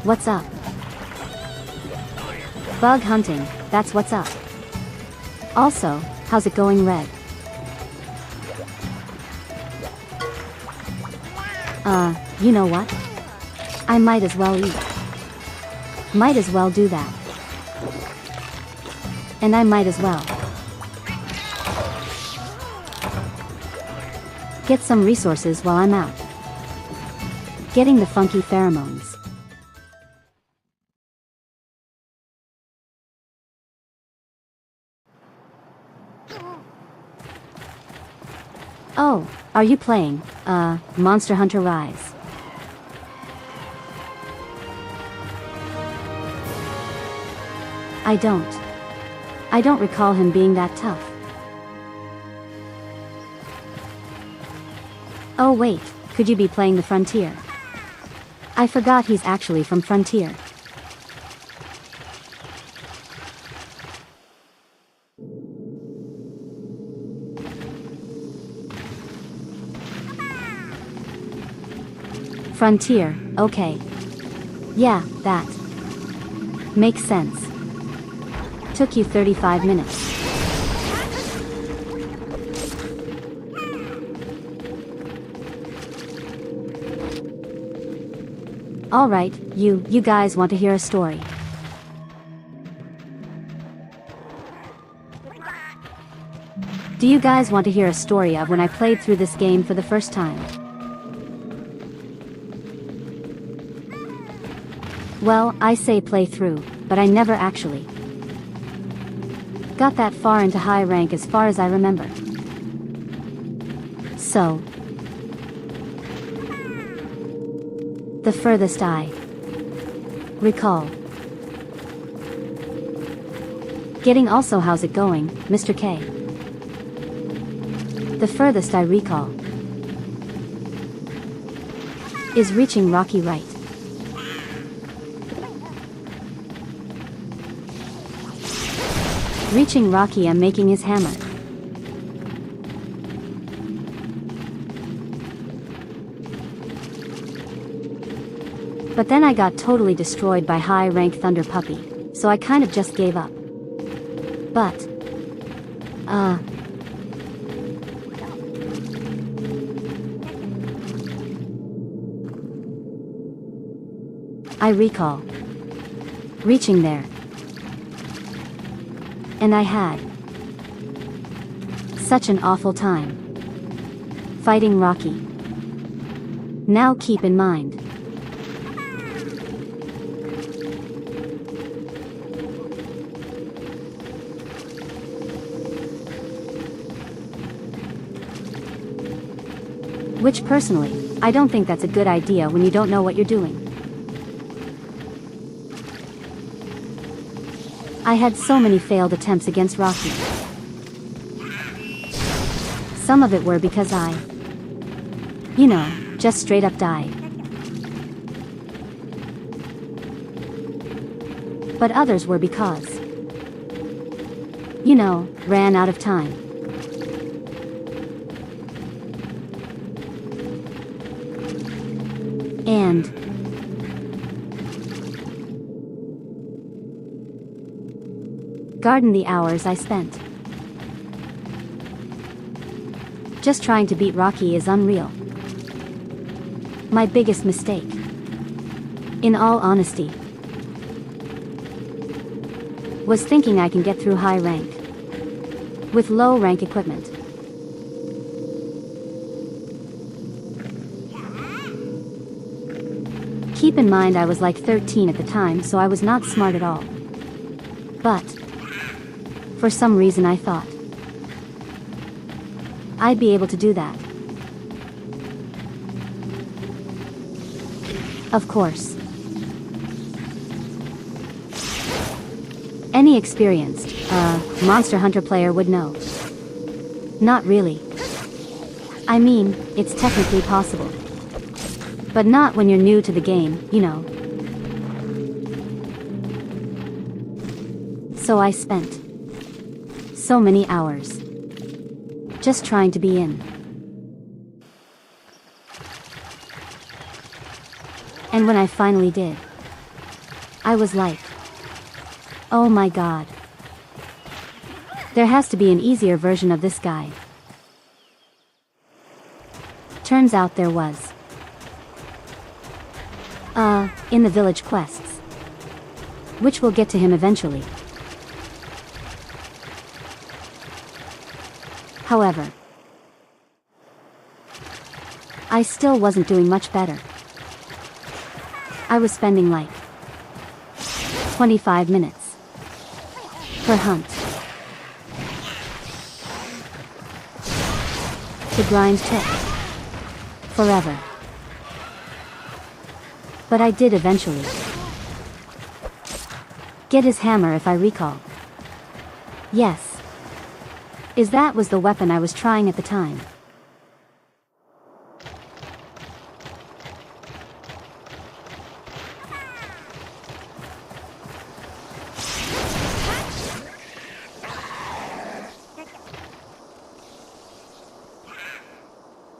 What's up? Bug hunting, that's what's up. Also, how's it going, Red? You know what? I might as well eat. Might as well do that. And I might as well get some resources while I'm out. Getting the funky pheromones. Oh, are you playing, Monster Hunter Rise? I don't recall him being that tough. Oh wait, could you be playing the Frontier? I forgot he's actually from Frontier. Frontier, okay. Yeah, that makes sense. Took you 35 minutes. Alright, you guys want to hear a story. Do you guys want to hear a story of when I played through this game for the first time? Well, I say play through, but I never actually got that far into high rank as far as I remember. So, the furthest I recall getting also how's it going, Mr. K? The furthest I recall is reaching Rocky right. Reaching Rocky and making his hammer. But then I got totally destroyed by high-rank Thunder Puppy, so I kind of just gave up. But, I recall reaching there. And I had such an awful time fighting Rocky. Now keep in mind, which personally, I don't think that's a good idea when you don't know what you're doing. I had so many failed attempts against Rocky. Some of it were because I, just straight up died. But others were because, you know, ran out of time. And garden the hours I spent just trying to beat Rocky is unreal. My biggest mistake, in all honesty, was thinking I can get through high rank with low rank equipment. Keep in mind I was like 13 at the time, so I was not smart at all. But for some reason I thought I'd be able to do that. Of course, any experienced, Monster Hunter player would know. Not really. I mean, it's technically possible. But not when you're new to the game, you know. So I spent so many hours just trying to be in. And when I finally did, I was like, oh my god. There has to be an easier version of this guy. Turns out there was. In the village quests. Which we'll get to him eventually. However, I still wasn't doing much better. I was spending like 25 minutes per hunt. The grind took forever. But I did eventually get his hammer, if I recall. Yes. That was the weapon I was trying at the time.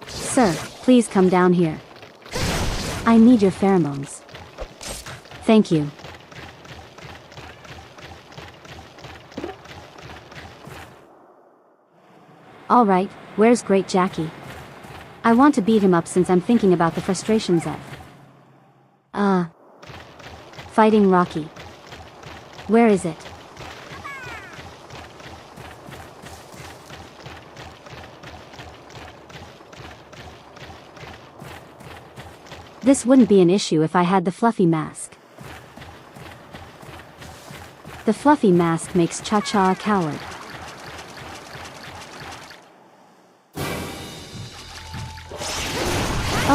Sir, please come down here. I need your pheromones. Thank you. Alright, where's Great Jackie? I want to beat him up since I'm thinking about the frustrations of fighting Rocky. Where is it? This wouldn't be an issue if I had the fluffy mask. The fluffy mask makes Cha-Cha a coward.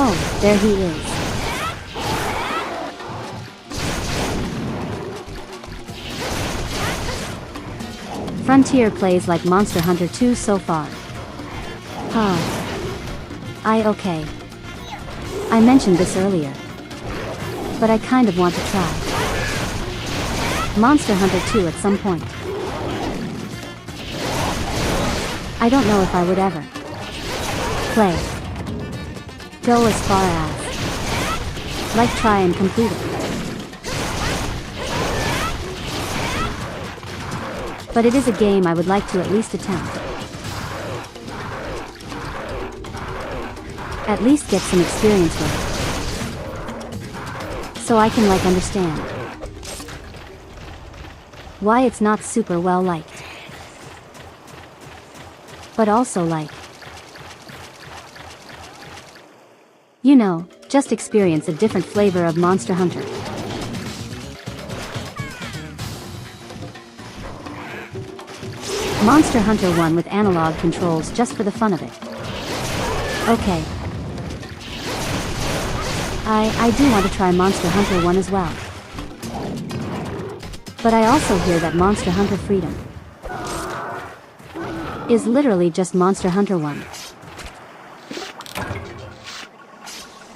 Oh, there he is. Frontier plays like Monster Hunter 2 so far. Okay. I mentioned this earlier, but I kind of want to try Monster Hunter 2 at some point. I don't know if I would ever go as far as, like, try and complete it. But it is a game I would like to at least attempt. At least get some experience with it. So I can, like, understand why it's not super well liked. But also, like, you know, just experience a different flavor of Monster Hunter. Monster Hunter 1 with analog controls just for the fun of it. Okay. I do want to try Monster Hunter 1 as well. But I also hear that Monster Hunter Freedom is literally just Monster Hunter 1.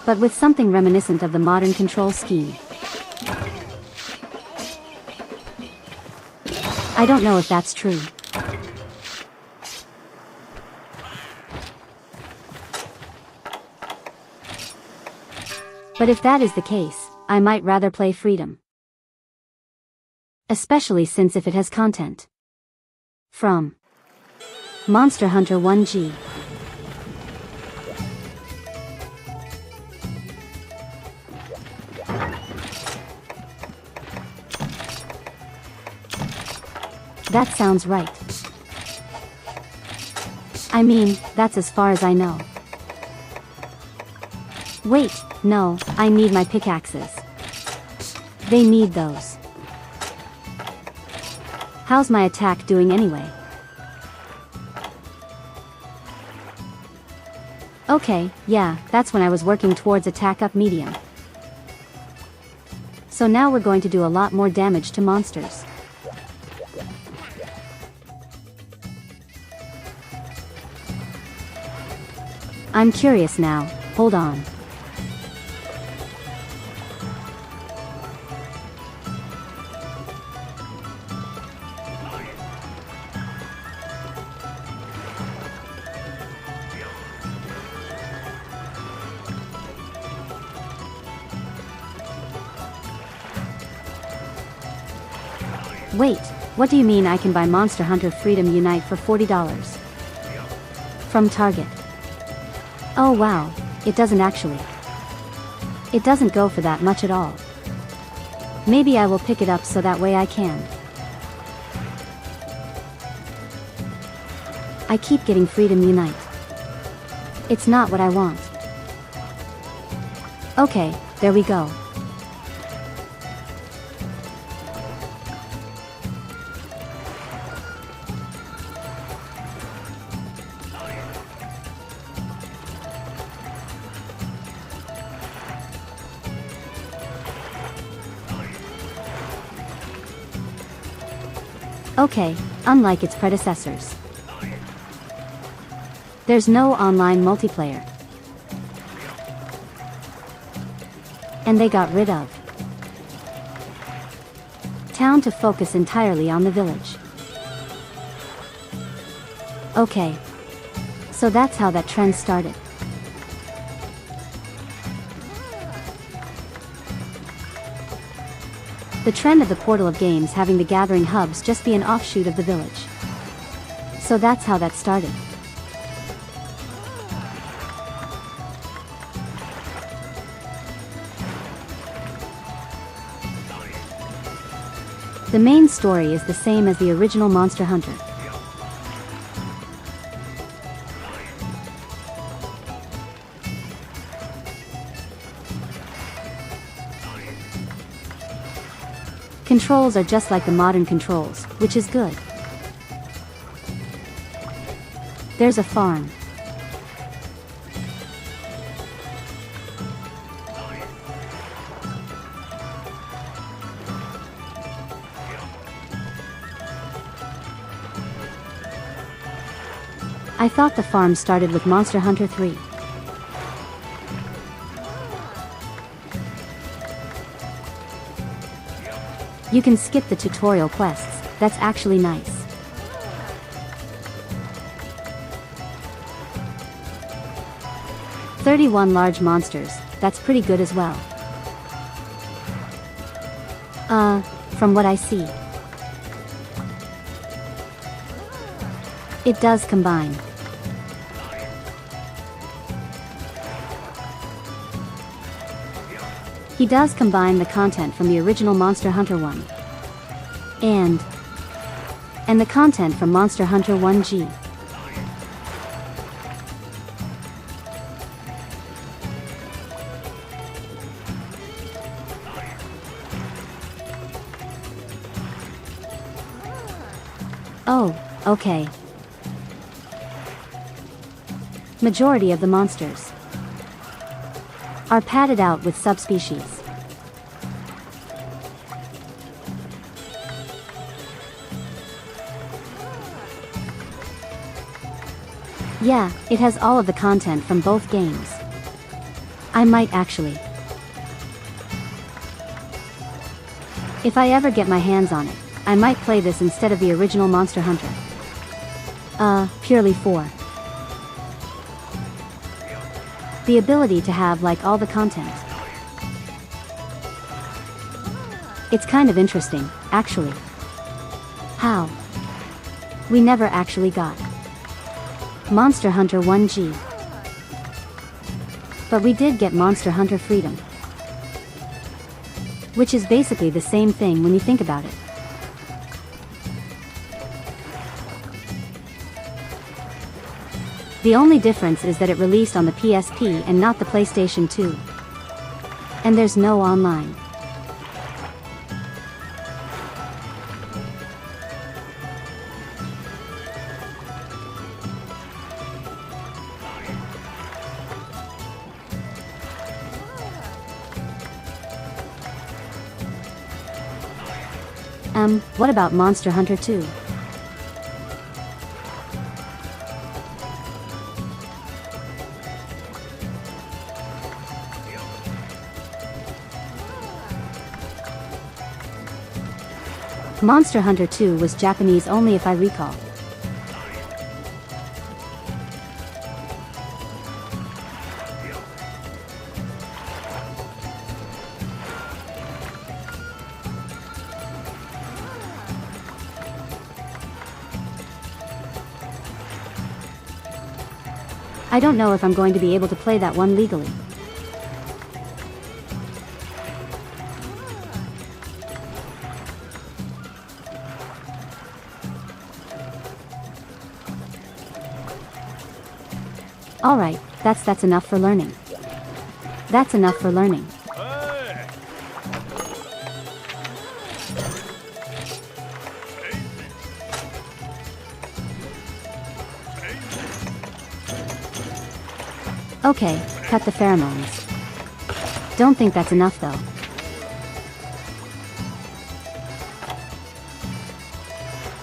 But with something reminiscent of the modern control scheme. I don't know if that's true. But if that is the case, I might rather play Freedom. Especially since if it has content from Monster Hunter 1G. That sounds right. I mean, that's as far as I know. Wait, no, I need my pickaxes. They need those. How's my attack doing anyway? Okay, yeah, that's when I was working towards attack up medium. So now we're going to do a lot more damage to monsters. I'm curious now, hold on. Wait, what do you mean I can buy Monster Hunter Freedom Unite for $40? From Target. Oh wow, it doesn't actually. It doesn't go for that much at all. Maybe I will pick it up so that way I can. I keep getting Freedom Unite. It's not what I want. Okay, there we go. Okay, unlike its predecessors. There's no online multiplayer. And they got rid of town to focus entirely on the village. Okay. So that's how that trend started. The trend of the portal of games having the gathering hubs just be an offshoot of the village. So that's how that started. The main story is the same as the original Monster Hunter. Controls are just like the modern controls, which is good. There's a farm. I thought the farm started with Monster Hunter 3. You can skip the tutorial quests, that's actually nice. "31 large monsters, that's pretty good as well. From what I see. It does combine. He does combine the content from the original Monster Hunter 1. And the content from Monster Hunter 1G. Oh, okay. Majority of the monsters are padded out with subspecies. Yeah, it has all of the content from both games. I might actually. If I ever get my hands on it, I might play this instead of the original Monster Hunter. Purely for the ability to have, like, all the content. It's kind of interesting, actually. How? We never actually got Monster Hunter 1G. But we did get Monster Hunter Freedom. Which is basically the same thing when you think about it. The only difference is that it released on the PSP and not the PlayStation 2. And there's no online. What about Monster Hunter 2? Monster Hunter 2 was Japanese only if I recall. I don't know if I'm going to be able to play that one legally. Alright, that's enough for learning. That's enough for learning. Okay, cut the pheromones. Don't think that's enough though.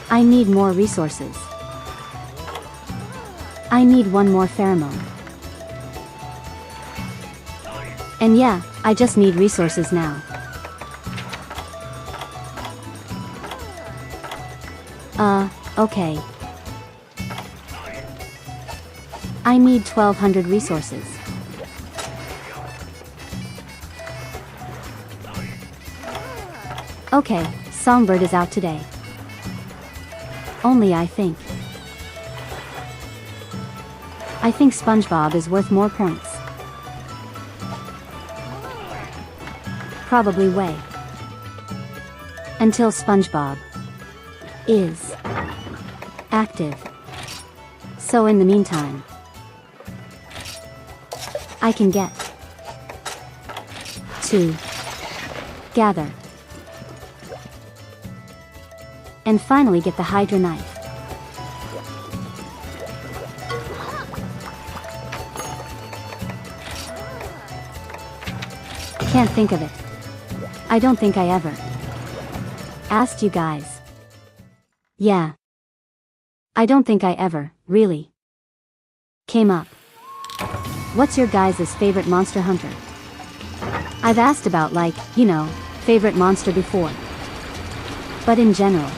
I need more resources. I need one more pheromone. And yeah, I just need resources now. Okay. I need 1200 resources. Okay, Songbird is out today. Only I think SpongeBob is worth more points. Probably way. Until SpongeBob is active. So in the meantime, I can get to gather and finally get the Hydra knife. Can't think of it. I don't think I ever asked you guys. Yeah. I don't think I ever, really, came up. What's your guys' favorite Monster Hunter? I've asked about, like, you know, favorite monster before. But in general,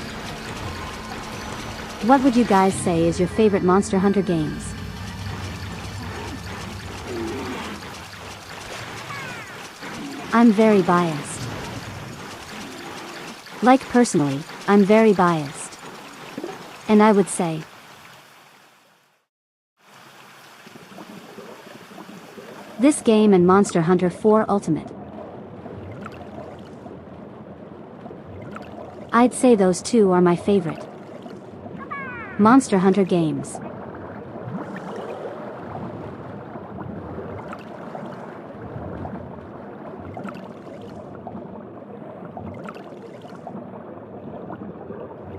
what would you guys say is your favorite Monster Hunter games? I'm very biased. Like, personally, I'm very biased. And I would say this game and Monster Hunter 4 Ultimate. I'd say those two are my favorite Monster Hunter games.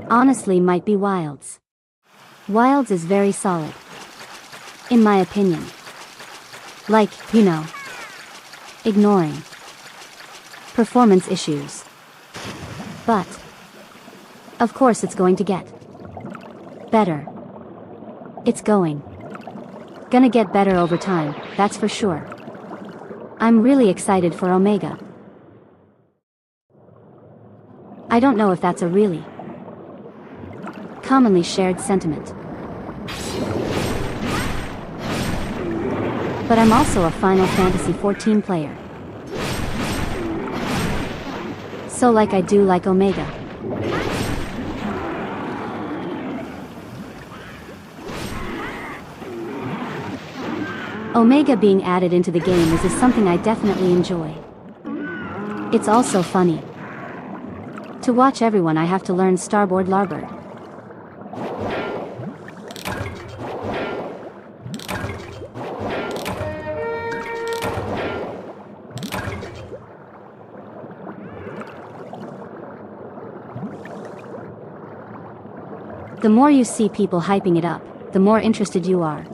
Honestly, might be Wilds. Wilds is very solid, in my opinion. Like, you know, ignoring performance issues. But of course it's going to get better. It's gonna get better over time, that's for sure. I'm really excited for Omega. I don't know if that's a really commonly shared sentiment. But I'm also a Final Fantasy XIV player. So like I do like Omega. Omega being added into the game is something I definitely enjoy. It's also funny. To watch everyone I have to learn starboard larboard. The more you see people hyping it up, the more interested you are.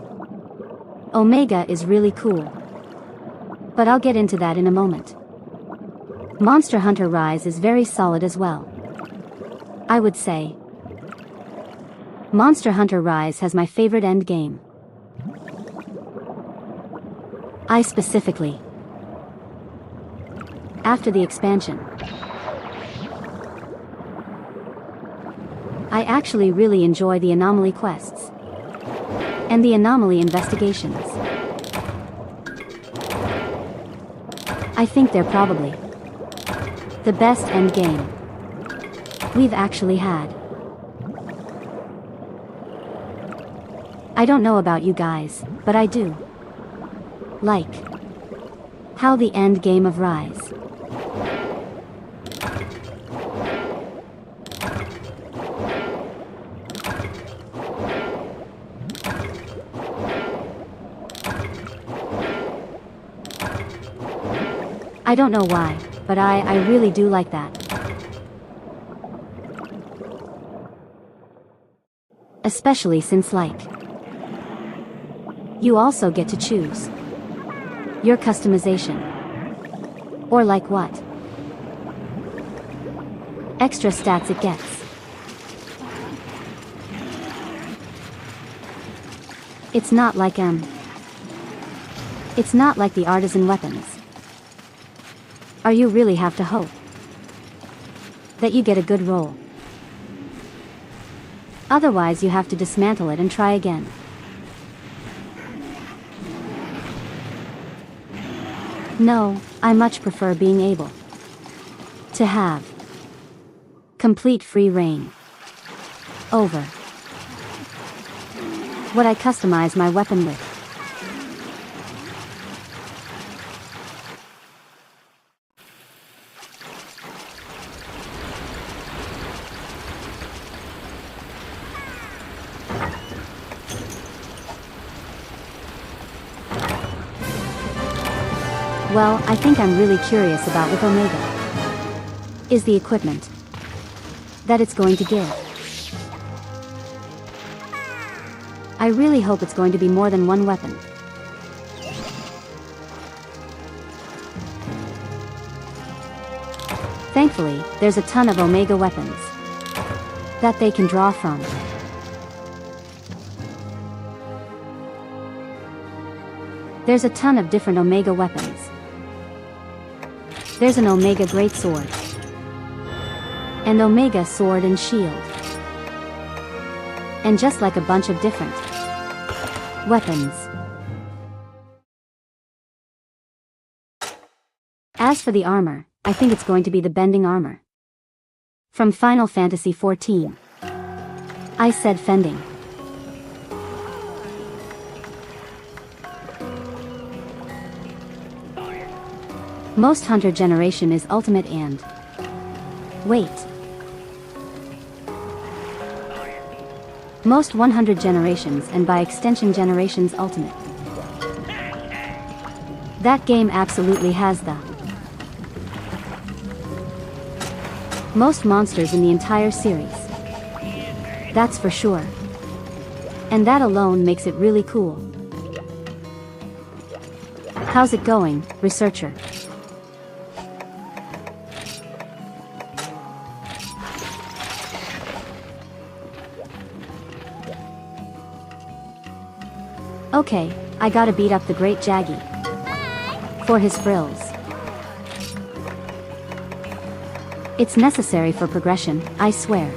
Omega is really cool. But I'll get into that in a moment. Monster Hunter Rise is very solid as well. I would say Monster Hunter Rise has my favorite end game. I specifically. After the expansion. I actually really enjoy the anomaly quests. And the anomaly investigations. I think they're probably the best endgame we've actually had. I don't know about you guys, but I do like how the endgame of Rise I don't know why, but I really do like that. Especially since like, you also get to choose your customization. Or like what extra stats it gets. It's not like it's not like the artisan weapons. Or you really have to hope that you get a good roll. Otherwise you have to dismantle it and try again. No, I much prefer being able to have complete free reign over what I customize my weapon with. Well, I think I'm really curious about with Omega is the equipment that it's going to give. I really hope it's going to be more than one weapon. Thankfully, there's a ton of Omega weapons that they can draw from. There's a ton of different Omega weapons. There's an Omega Greatsword, an Omega Sword and Shield, and just like a bunch of different weapons. As for the armor, I think it's going to be the bending armor from Final Fantasy XIV. I said fending. Most Hunter generation is ultimate and wait. Most 100 generations and by extension generations ultimate. That game absolutely has the most monsters in the entire series. That's for sure. And that alone makes it really cool. How's it going, researcher? Okay, I gotta beat up the great Jaggy for his frills. It's necessary for progression, I swear.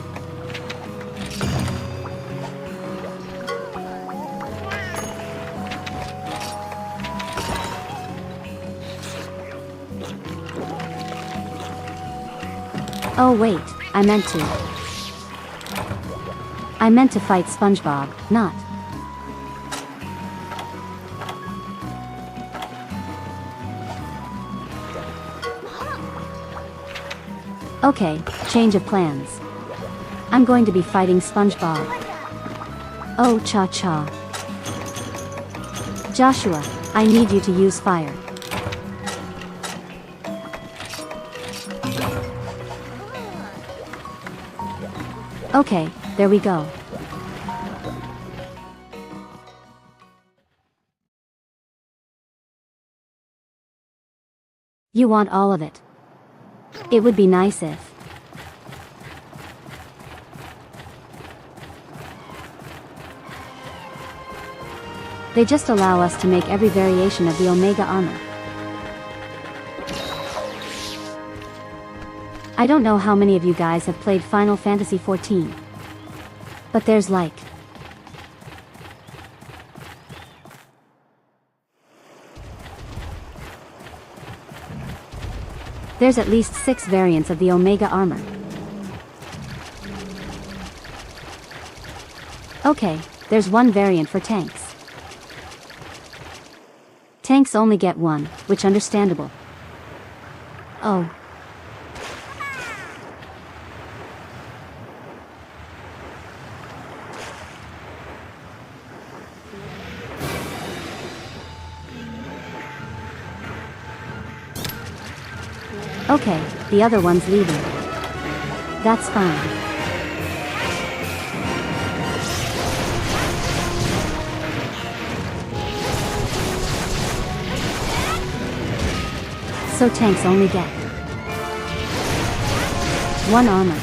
Oh wait, I meant to fight SpongeBob, not. Okay, change of plans. I'm going to be fighting SpongeBob. Oh cha-cha. Joshua, I need you to use fire. Okay, there we go. You want all of it. It would be nice if. They just allow us to make every variation of the Omega armor. I don't know how many of you guys have played Final Fantasy XIV. But there's like there's at least 6 variants of the Omega armor. Okay, there's one variant for tanks. Tanks only get one, which understandable. Oh. Okay, the other one's leaving. That's fine. So tanks only get one armor.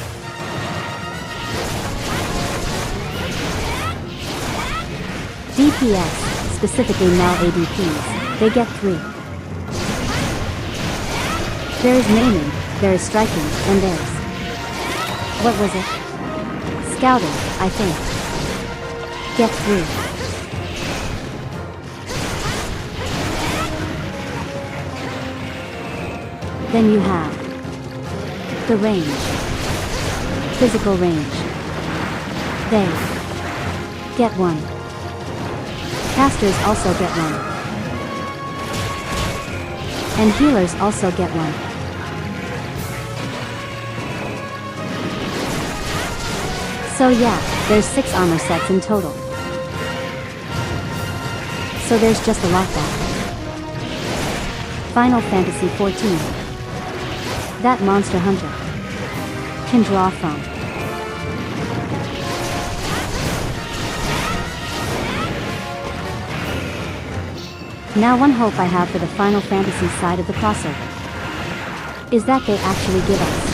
DPS, specifically now ADPs, they get 3. There is maiming, there is striking, and there's... what was it? Scouting, I think. Get 3. Then you have... the range. Physical range. They... get 1. Casters also get 1. And healers also get 1. So yeah, there's 6 armor sets in total. So there's just a lot that Final Fantasy XIV, that Monster Hunter, can draw from. Now one hope I have for the Final Fantasy side of the crossover is that they actually give us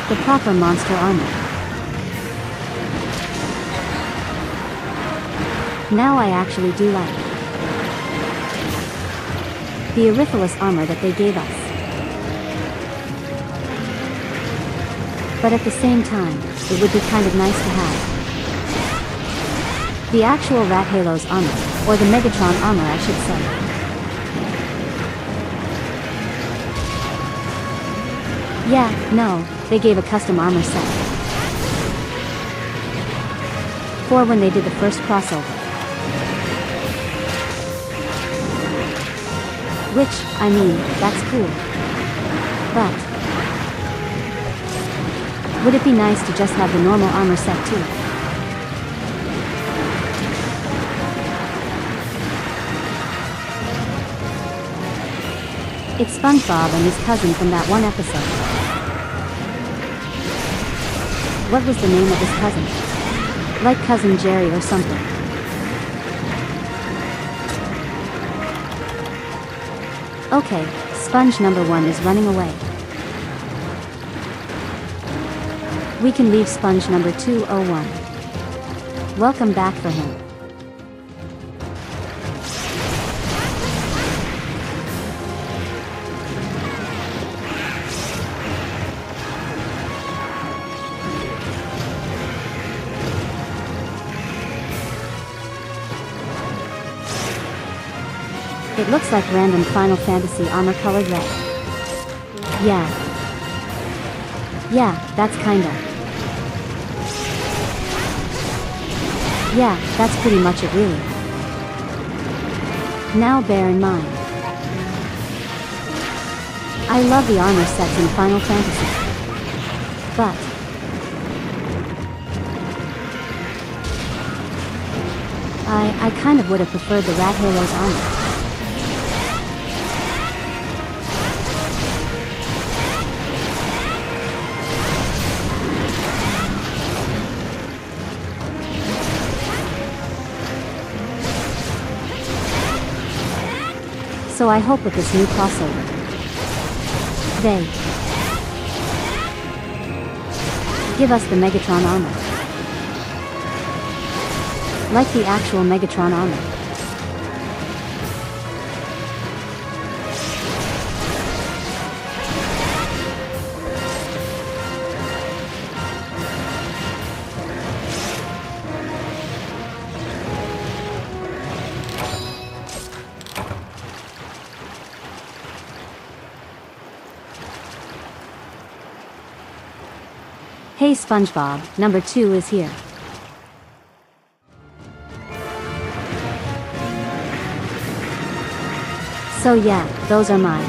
the proper monster armor. Now I actually do like the Arythalos armor that they gave us. But at the same time, it would be kind of nice to have the actual Rat Halo's armor, or the Megatron armor I should say. Yeah, no, they gave a custom armor set for when they did the first crossover. Which, I mean, that's cool. But would it be nice to just have the normal armor set too? It's SpongeBob and his cousin from that one episode. What was the name of his cousin? Like Cousin Jerry or something. Okay, Sponge number 1 is running away. We can leave Sponge number 201. Welcome back for him. It looks like random Final Fantasy armor colored red. Yeah. Yeah, that's kinda. Yeah, that's pretty much it really. Now bear in mind, I love the armor sets in Final Fantasy, but I kind of would have preferred the Rat Halo's armor. So I hope with this new crossover, they give us the Megatron armor. Like the actual Megatron armor. Hey SpongeBob, number 2 is here. So yeah, those are mine.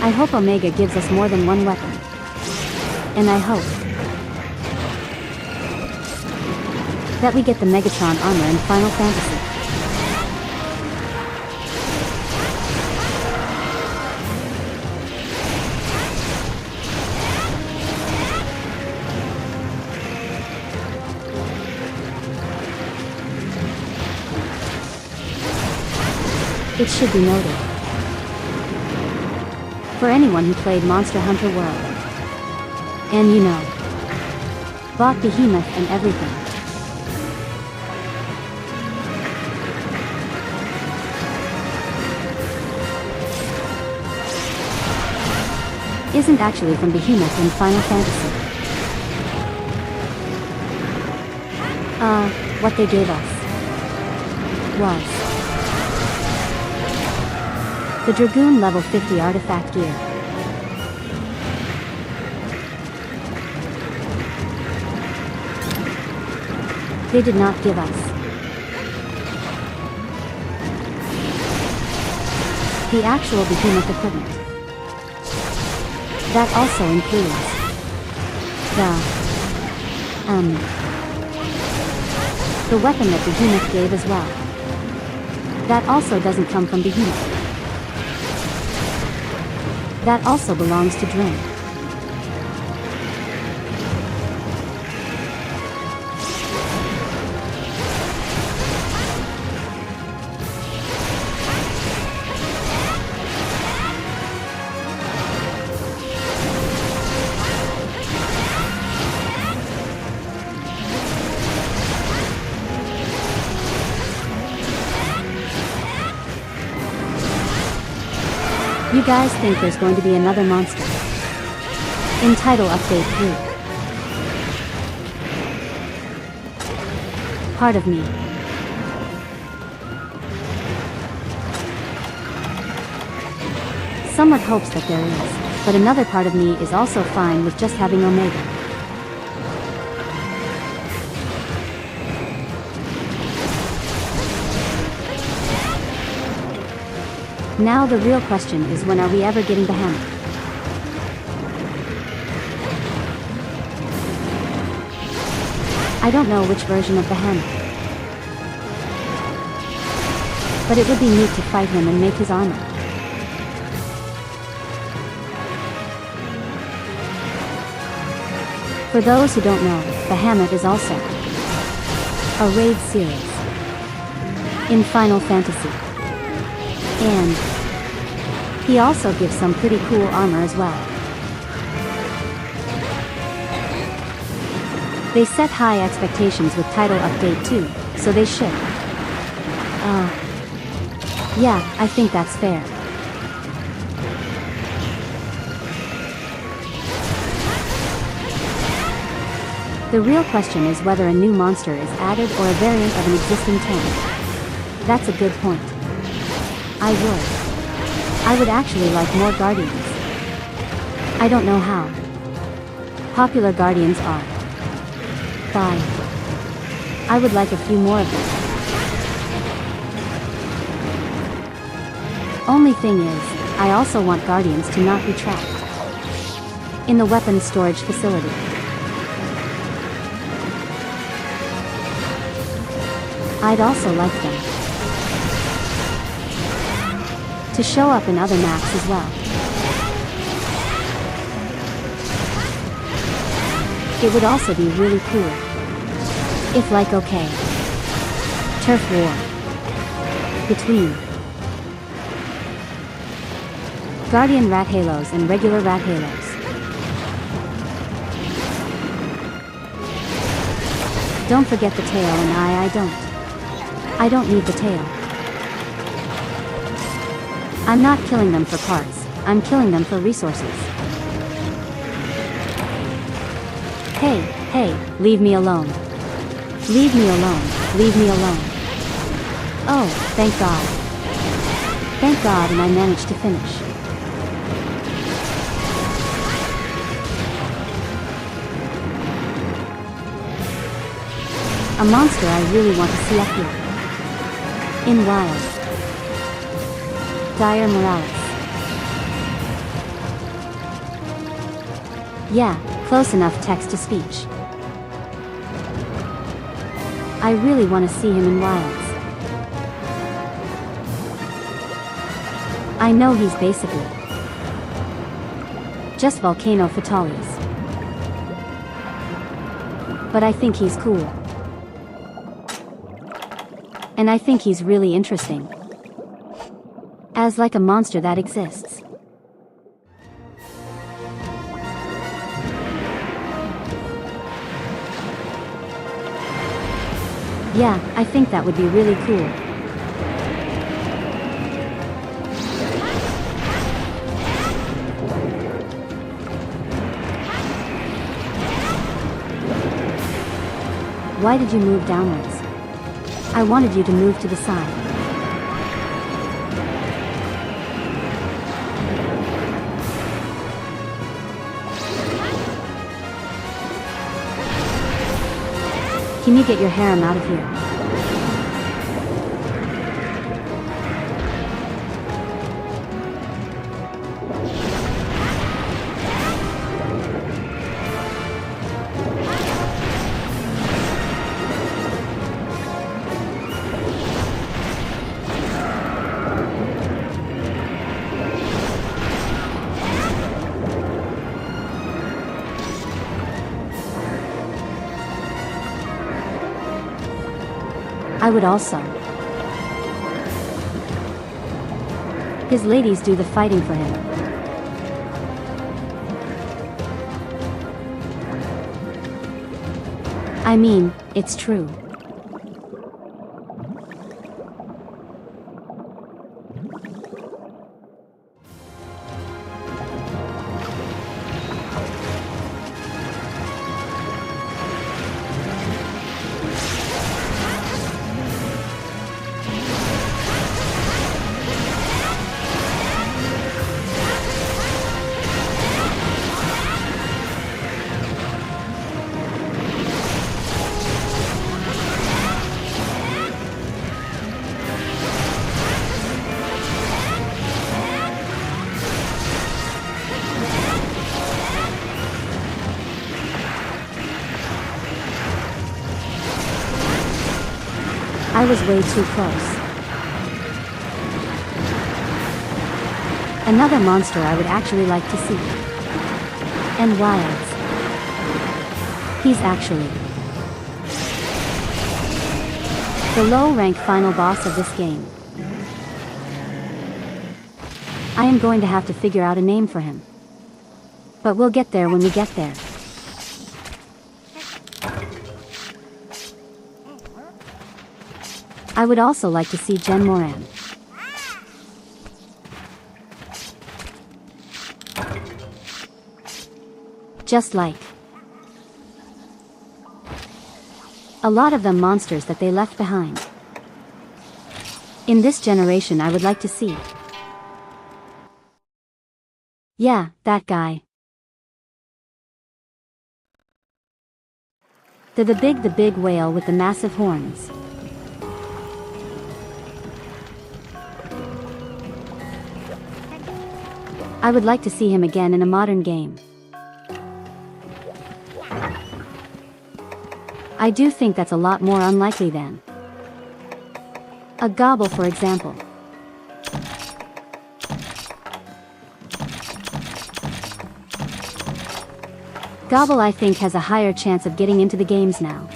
I hope Omega gives us more than one weapon. And I hope that we get the Megatron armor in Final Fantasy. It should be noted, for anyone who played Monster Hunter World, and you know, bought Behemoth and everything, isn't actually from Behemoth in Final Fantasy. What they gave us was the Dragoon level 50 artifact gear. They did not give us the actual Behemoth equipment. That also includes the weapon that Behemoth gave as well. That also doesn't come from Behemoth. That also belongs to Drink. You guys think there's going to be another monster in Title Update 3? Part of me somewhat hopes that there is, but another part of me is also fine with just having Omega. Now the real question is, when are we ever getting the hammer? I don't know which version of the hammer, but it would be neat to fight him and make his armor. For those who don't know, the Hammer is also a raid series in Final Fantasy. And he also gives some pretty cool armor as well. They set high expectations with Title Update 2, so they should. Yeah, I think that's fair. The real question is whether a new monster is added or a variant of an existing tank. That's a good point. I would actually like more Guardians. I don't know how popular guardians are. Bye. I would like a few more of them. Only thing is, I also want guardians to not be trapped in the weapons storage facility. I'd also like them to show up in other maps as well. It would also be really cool if, like, okay, turf war between Guardian Rat Halos and regular Rat Halos. Don't forget the tail, and I don't need the tail. I'm not killing them for parts, I'm killing them for resources. Hey, leave me alone. Leave me alone, leave me alone. Oh, thank God. Thank God, and I managed to finish. A monster I really want to see up here. In Wild. Dire Morales. Yeah, close enough text-to-speech. I really want to see him in Wilds. I know he's basically just Volcano Fatalis, but I think he's cool. And I think he's really interesting as like a monster that exists. Yeah, I think that would be really cool. Why did you move downwards? I wanted you to move to the side. Can you get your harem out of here? I would also. His ladies do the fighting for him. I mean, it's true. I was way too close. Another monster I would actually like to see. And Wilds. He's actually the low-rank final boss of this game. I am going to have to figure out a name for him. But we'll get there when we get there. I would also like to see Jen Moran. Just like a lot of them monsters that they left behind. In this generation I would like to see. Yeah, that guy. The big whale with the massive horns. I would like to see him again in a modern game. I do think that's a lot more unlikely than a gobble, for example. Gobble, I think, has a higher chance of getting into the games now.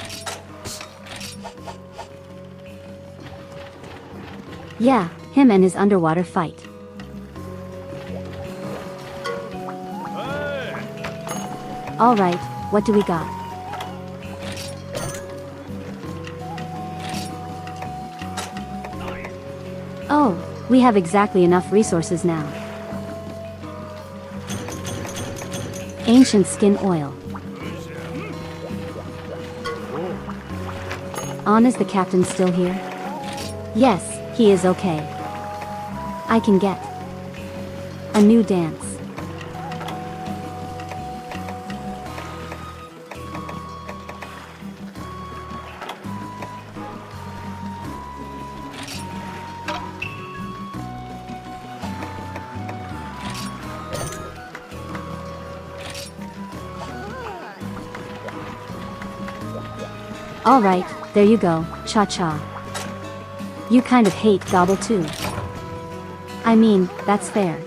Yeah, him and his underwater fight. Alright, what do we got? Oh, we have exactly enough resources now. Ancient skin oil. On, is the captain still here? Yes, he is okay. I can get a new dance. Alright, there you go, cha-cha. You kind of hate gobble too. I mean, that's fair.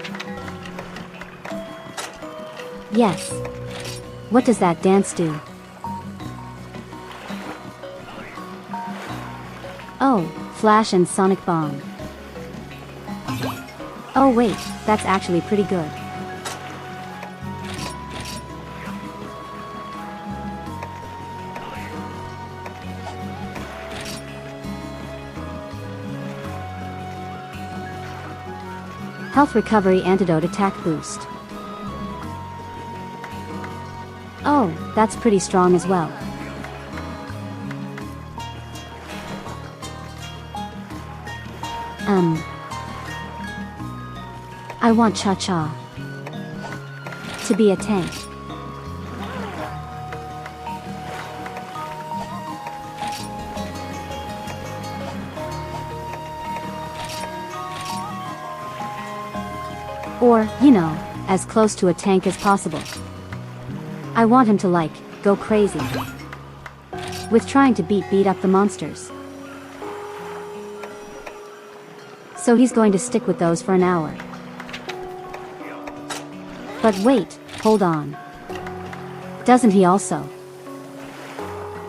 Yes. What does that dance do? Oh, flash and sonic bomb. Oh wait, that's actually pretty good. Health recovery antidote attack boost. Oh, that's pretty strong as well. I want Cha-Cha to be a tank. Or, you know, as close to a tank as possible. I want him to, like, go crazy with trying to beat up the monsters. So he's going to stick with those for an hour. But wait, hold on. Doesn't he also?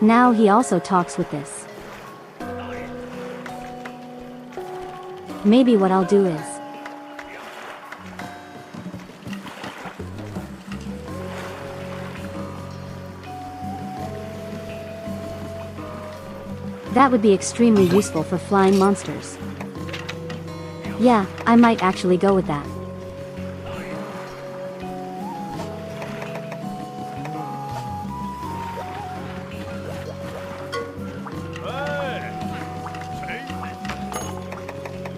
Now he also talks with this. Maybe what I'll do is that would be extremely useful for flying monsters. Yeah, I might actually go with that.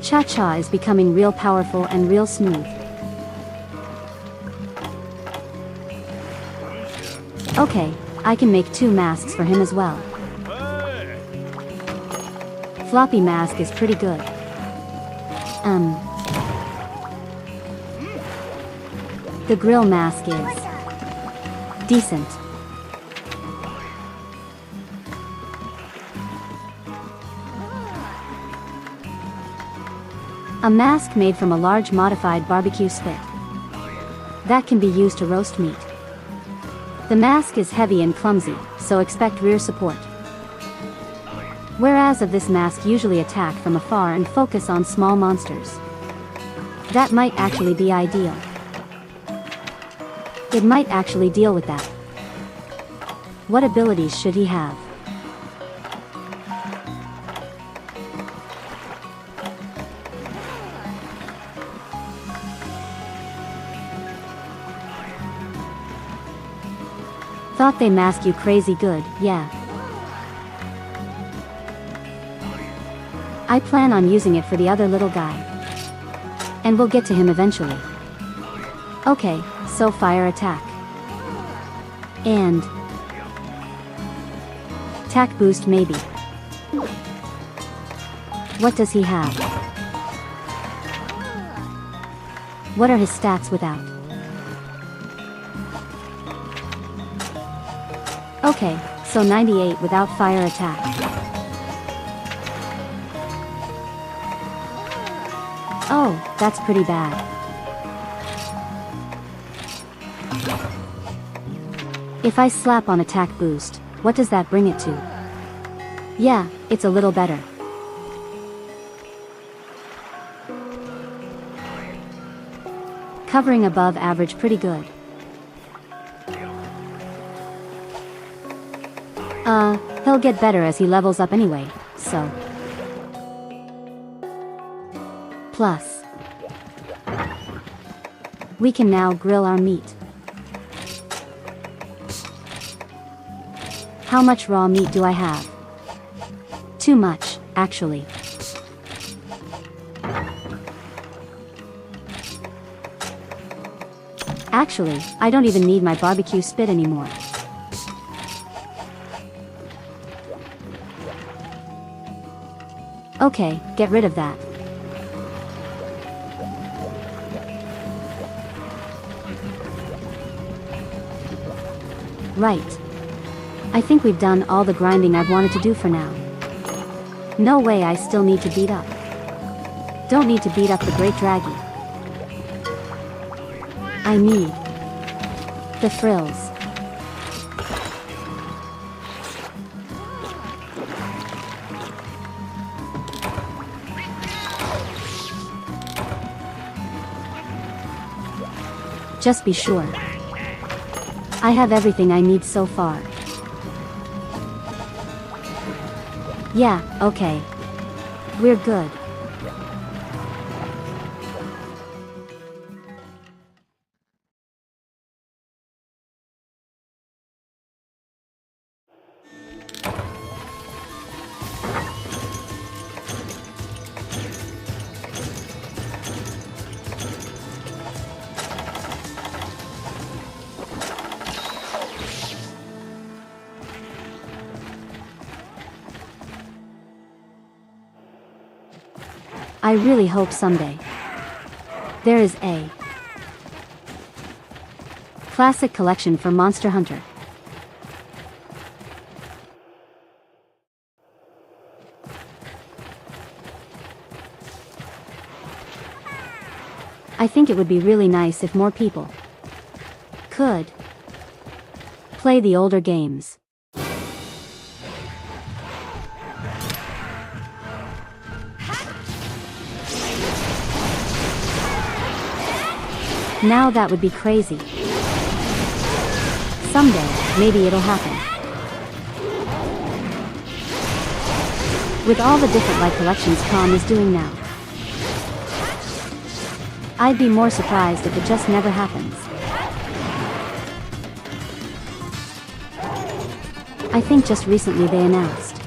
Cha-Cha is becoming real powerful and real smooth. Okay, I can make 2 masks for him as well. Floppy mask is pretty good. The grill mask is decent. A mask made from a large modified barbecue spit that can be used to roast meat. The mask is heavy and clumsy, so expect rear support. Whereas of this mask usually attack from afar and focus on small monsters. That might actually be ideal. It might actually deal with that. What abilities should he have? Thought they mask you crazy good, yeah. I plan on using it for the other little guy. And we'll get to him eventually. Okay, so fire attack. And Attack boost maybe. What does he have? What are his stats without? Okay, so 98 without fire attack. Oh, that's pretty bad. If I slap on attack boost, what does that bring it to? Yeah, it's a little better. Covering above average pretty good. He'll get better as he levels up anyway, so. Plus, we can now grill our meat. How much raw meat do I have? Too much, actually. Actually, I don't even need my barbecue spit anymore. Okay, get rid of that. Right. I think we've done all the grinding I've wanted to do for now. No way, I still need to beat up. Don't need to beat up the Great Draggy. I need the frills. Just be sure. I have everything I need so far. Yeah, okay. We're good. I really hope someday there is a classic collection for Monster Hunter. I think it would be really nice if more people could play the older games. Now that would be crazy. Someday, maybe it'll happen. With all the different light collections Com is doing now, I'd be more surprised if it just never happens. I think just recently they announced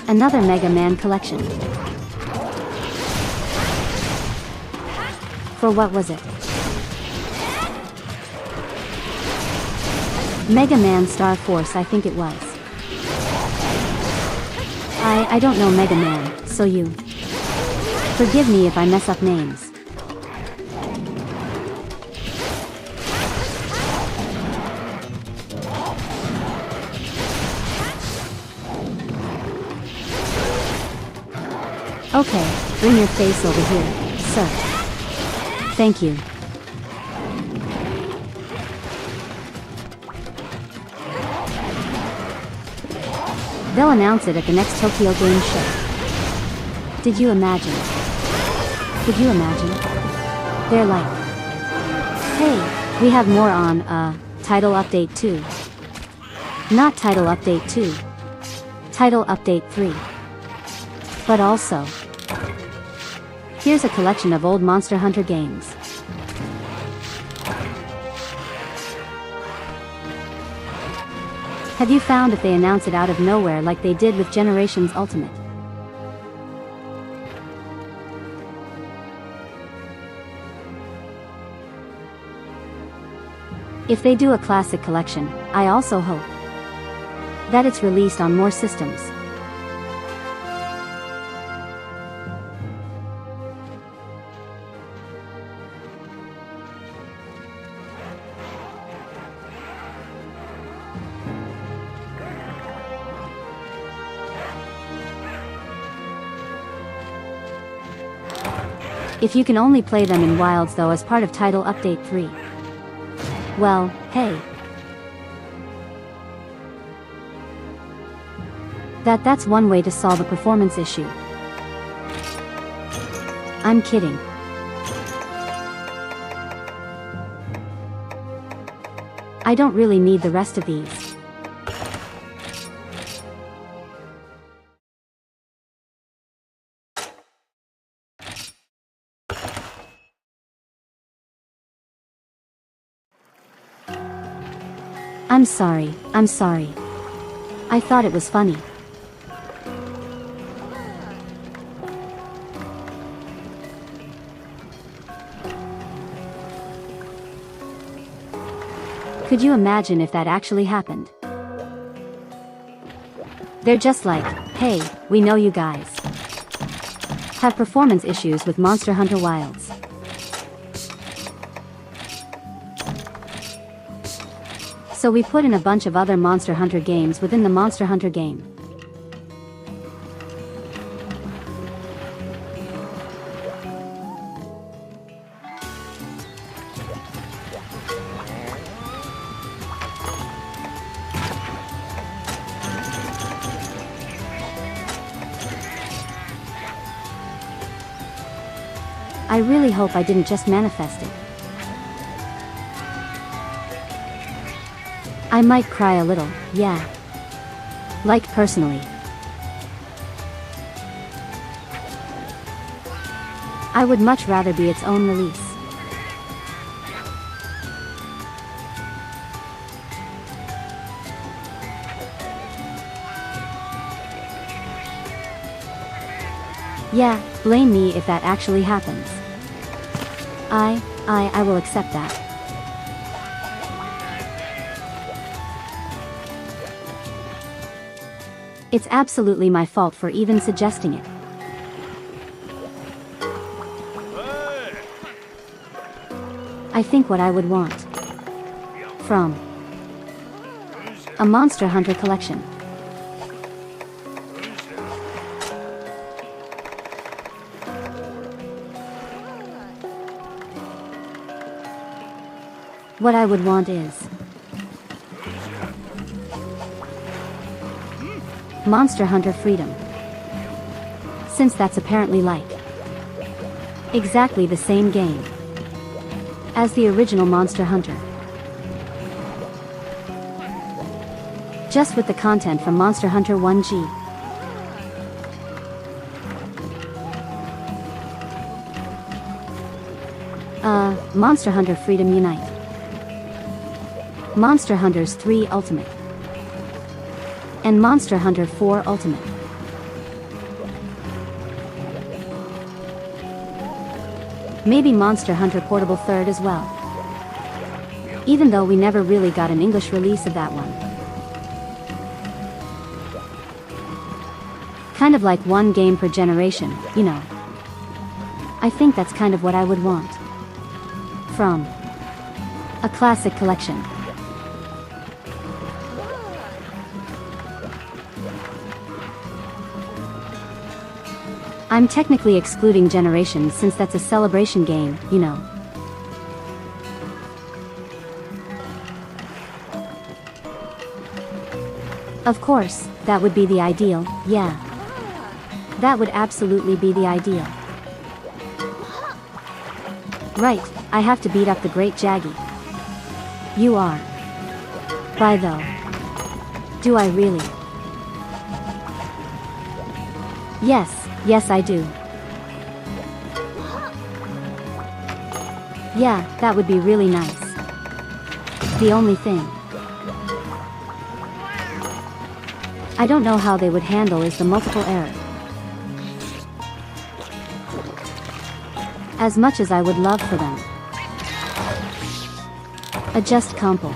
another Mega Man collection. For what was it? Mega Man Star Force, I think it was. I don't know Mega Man, so you forgive me if I mess up names. Okay, bring your face over here, sir. Thank you. They'll announce it at the next Tokyo Game Show. Did you imagine? Could you imagine? They're like, hey, we have more on, Title Update 2. Not Title Update 2. Title Update 3. But also, here's a collection of old Monster Hunter games. Have you found if they announce it out of nowhere like they did with Generations Ultimate? If they do a classic collection, I also hope that it's released on more systems. If you can only play them in Wilds though as part of Title Update 3. Well, hey. That's one way to solve a performance issue. I'm kidding. I don't really need the rest of these. I'm sorry. I thought it was funny. Could you imagine if that actually happened? They're just like, hey, we know you guys have performance issues with Monster Hunter Wilds. So we put in a bunch of other Monster Hunter games within the Monster Hunter game. I really hope I didn't just manifest it. I might cry a little, yeah. Like personally. I would much rather be its own release. Yeah, blame me if that actually happens. I will accept that. It's absolutely my fault for even suggesting it. I think what I would want from a Monster Hunter collection. What I would want is Monster Hunter Freedom. Since that's apparently like exactly the same game as the original Monster Hunter. Just with the content from Monster Hunter 1G. Monster Hunter Freedom Unite. Monster Hunters 3 Ultimate. And Monster Hunter 4 Ultimate. Maybe Monster Hunter Portable 3rd as well. Even though we never really got an English release of that one. Kind of like one game per generation, you know. I think that's kind of what I would want from a classic collection. I'm technically excluding Generations since that's a celebration game, you know. Of course, that would be the ideal, yeah. That would absolutely be the ideal. Right, I have to beat up the Great Jaggy. You are. Bye though. Do I really? Yes, I do. Yeah, that would be really nice. The only thing I don't know how they would handle is the multiple error. As much as I would love for them. Adjust compo.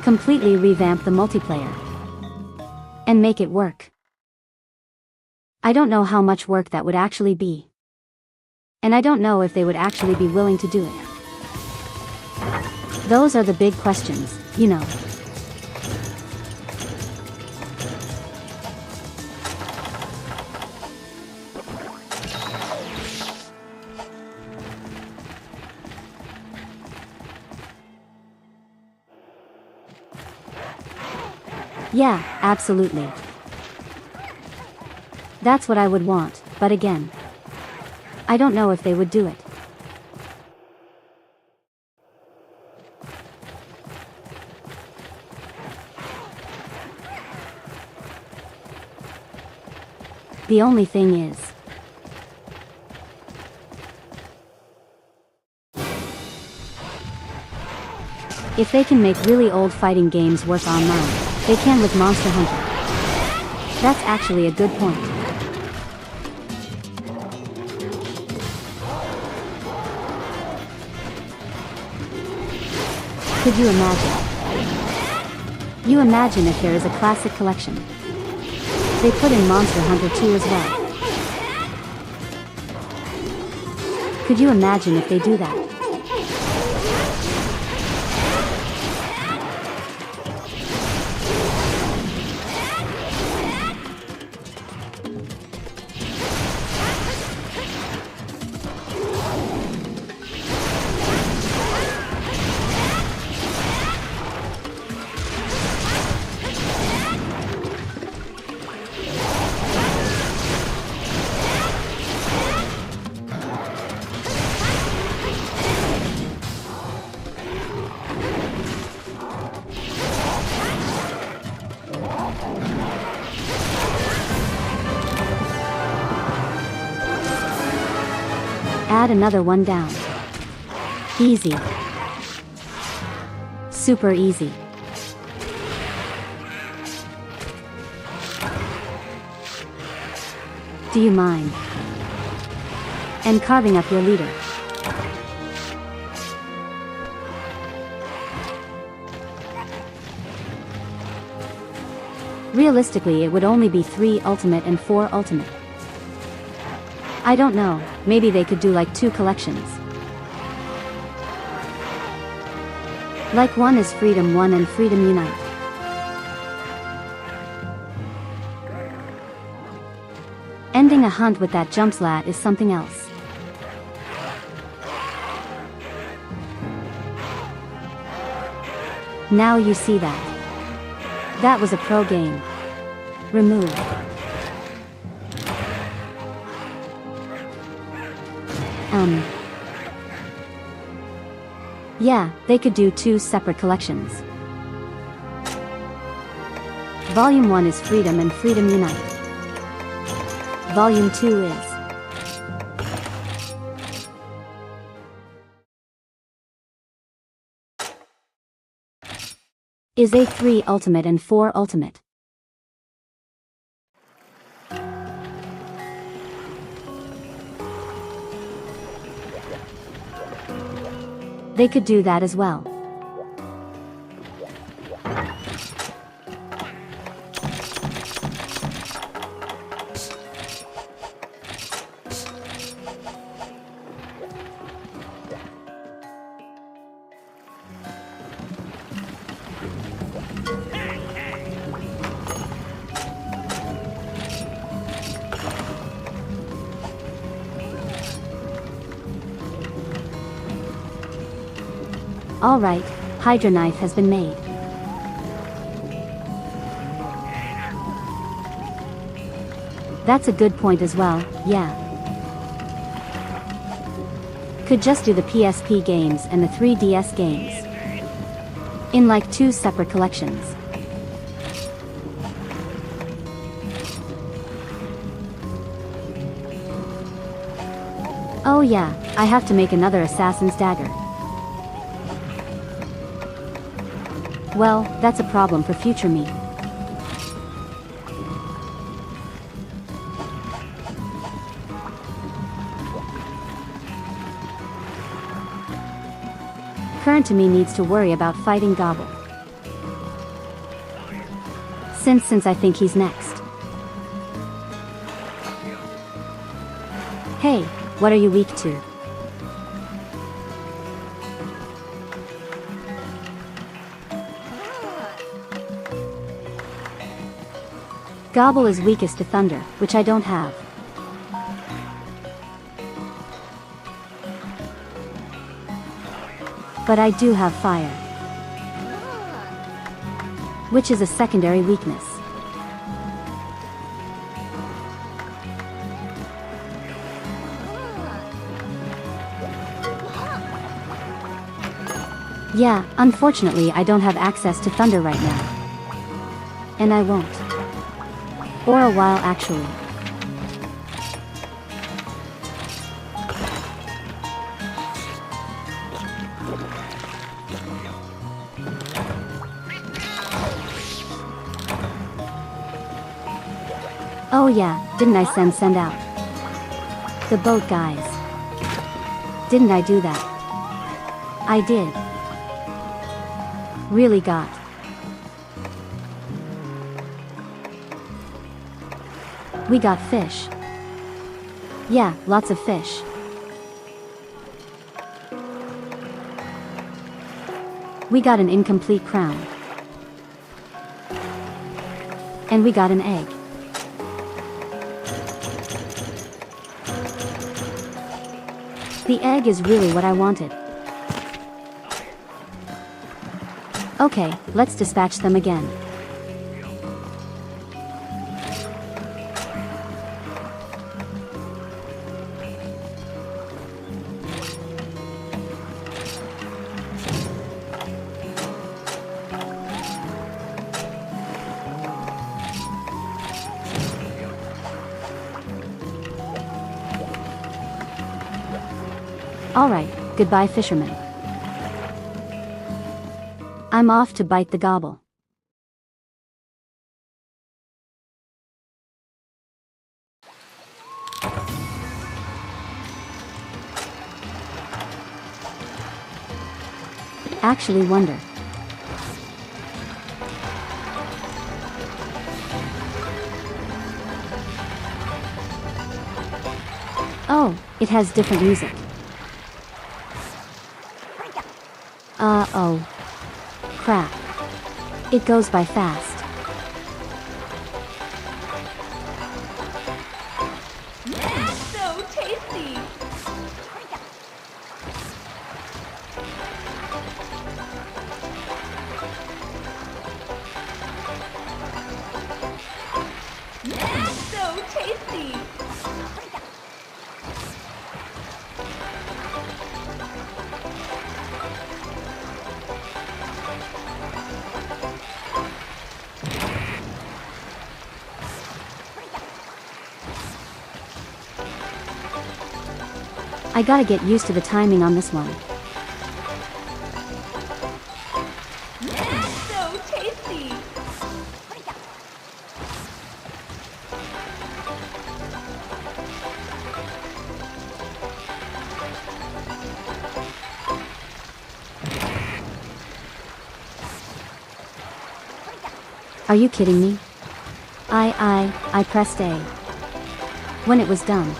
Completely revamp the multiplayer. And make it work. I don't know how much work that would actually be. And I don't know if they would actually be willing to do it. Those are the big questions, you know. Yeah, absolutely. That's what I would want, but again, I don't know if they would do it. The only thing is, if they can make really old fighting games work online, they can with Monster Hunter. That's actually a good point. Could you imagine? You imagine if there is a classic collection. They put in Monster Hunter 2 as well. Could you imagine if they do that? Add another one down. Easy. Super easy. Do you mind? And carving up your leader. Realistically, it would only be 3 ultimate and 4 ultimate. I don't know, maybe they could do like 2 collections. Like one is Freedom 1 and Freedom Unite. Ending a hunt with that jump slat is something else. Now you see that. That was a pro game. Remove. Yeah, they could do 2 separate collections. Volume 1 is Freedom and Freedom Unite. Volume 2 is a 3 ultimate and 4 ultimate. They could do that as well. Alright, Hydra Knife has been made. That's a good point as well, yeah. Could just do the PSP games and the 3DS games. In like 2 separate collections. Oh yeah, I have to make another Assassin's Dagger. Well, that's a problem for future me. Current to me needs to worry about fighting Gobble. Since I think he's next. Hey, what are you weak to? Gobble is weakest to thunder, which I don't have. But I do have fire, which is a secondary weakness. Yeah, unfortunately I don't have access to thunder right now. And I won't. For a while actually. Oh yeah, didn't I send out the boat guys? Didn't I do that? I did. Really got. We got fish. Yeah, lots of fish. We got an incomplete crown. And we got an egg. The egg is really what I wanted. Okay, let's dispatch them again. Alright, goodbye fisherman. I'm off to bite the gobble. Actually wonder. Oh, it has different music. Oh. Crap. It goes by fast.
So tasty! So tasty!
I gotta get used to the timing on this one.
So tasty!
Are you kidding me? I pressed A when it was done.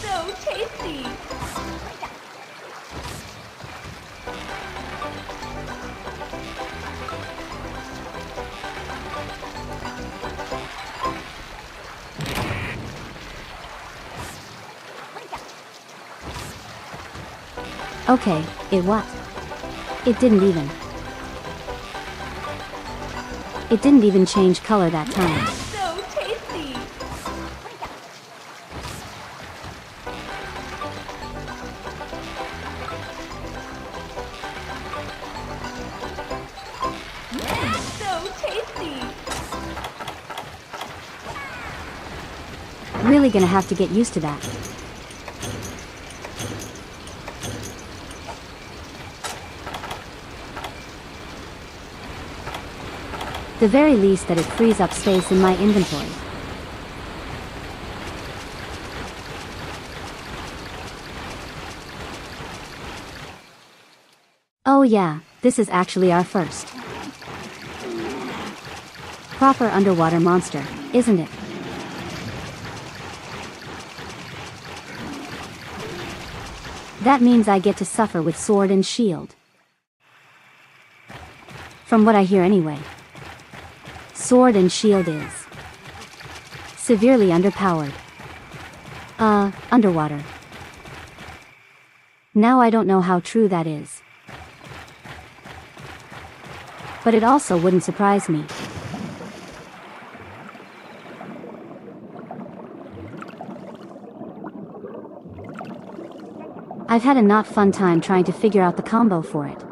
So tasty!
Okay, it what? It didn't even change color that time.
So tasty! So tasty!
Really gonna have to get used to that. The very least that it frees up space in my inventory. Oh yeah, This is actually our first proper underwater monster, isn't it? That means I get to suffer with sword and shield. From what I hear anyway. Sword and shield is severely underpowered. Underwater. Now I don't know how true that is. But it also wouldn't surprise me. I've had a not fun time trying to figure out the combo for it.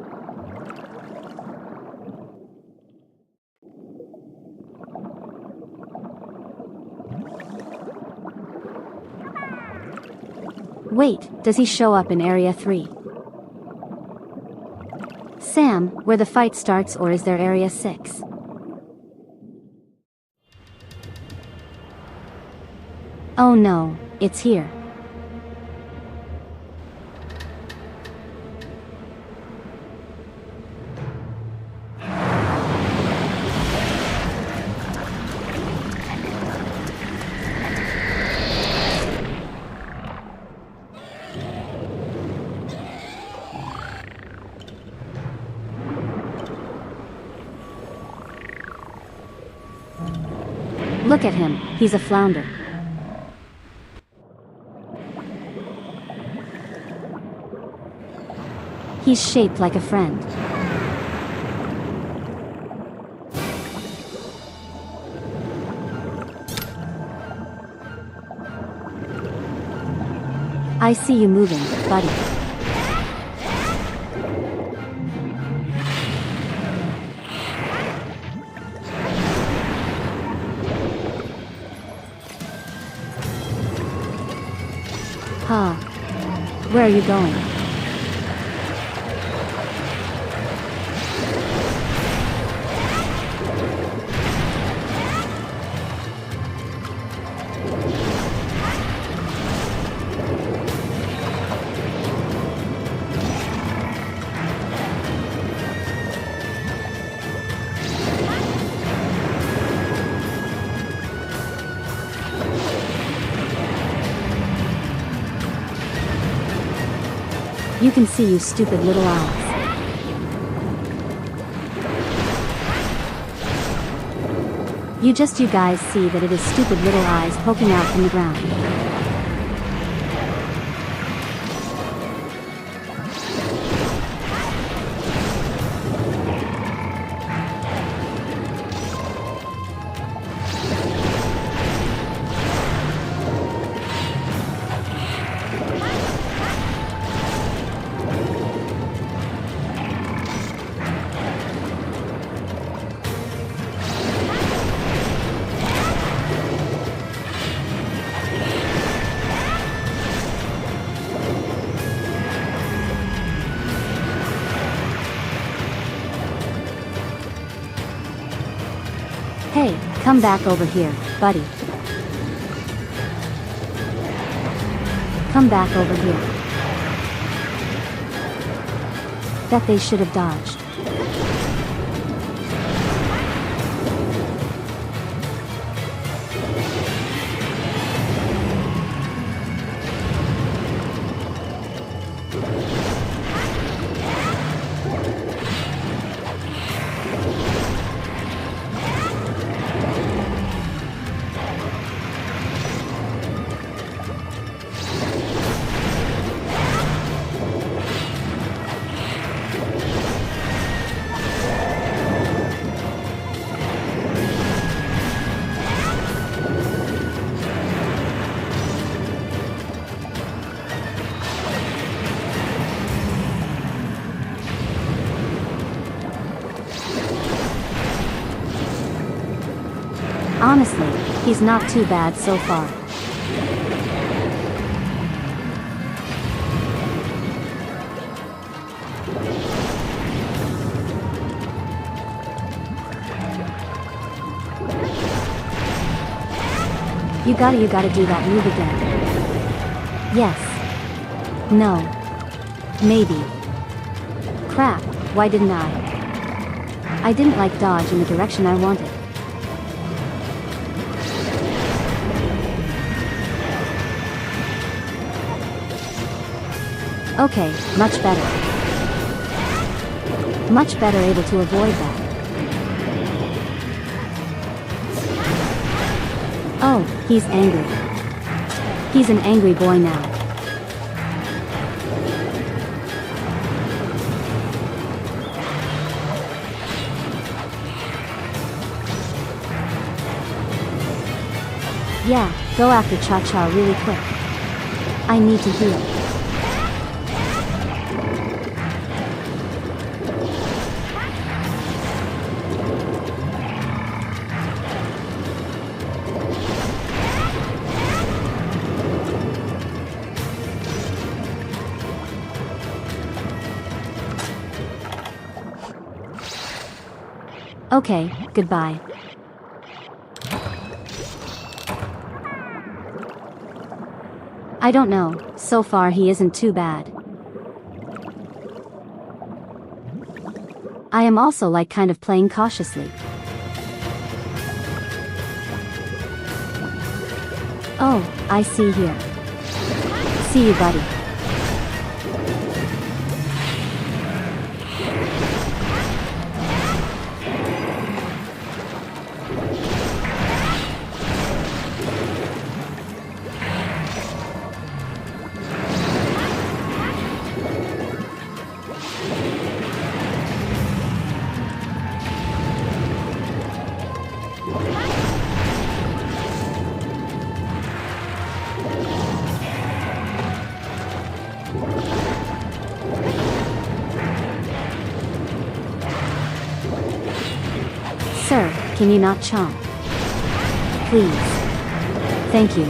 Wait, does he show up in Area 3? Sam, where the fight starts, or is there Area 6? Oh no, it's here. Look at him, he's a flounder. He's shaped like a friend. I see you moving, buddy. Huh. Where are you going? You can see, you stupid little eyes. You guys see that it is stupid little eyes poking out from the ground. Hey, come back over here, buddy. Come back over here. That they should have dodged. Honestly, he's not too bad so far. You gotta do that move again. Yes. No. Maybe. Crap, Why didn't I? I didn't like dodge in the direction I wanted. Okay, much better. Much better able to avoid that. Oh, he's angry. He's an angry boy now. Yeah, go after Cha-Cha really quick. I need to heal. Okay, goodbye. I don't know, so far he isn't too bad. I am also like kind of playing cautiously. Oh, I see here. See you, buddy. Sir, can you not chomp? Please. Thank you.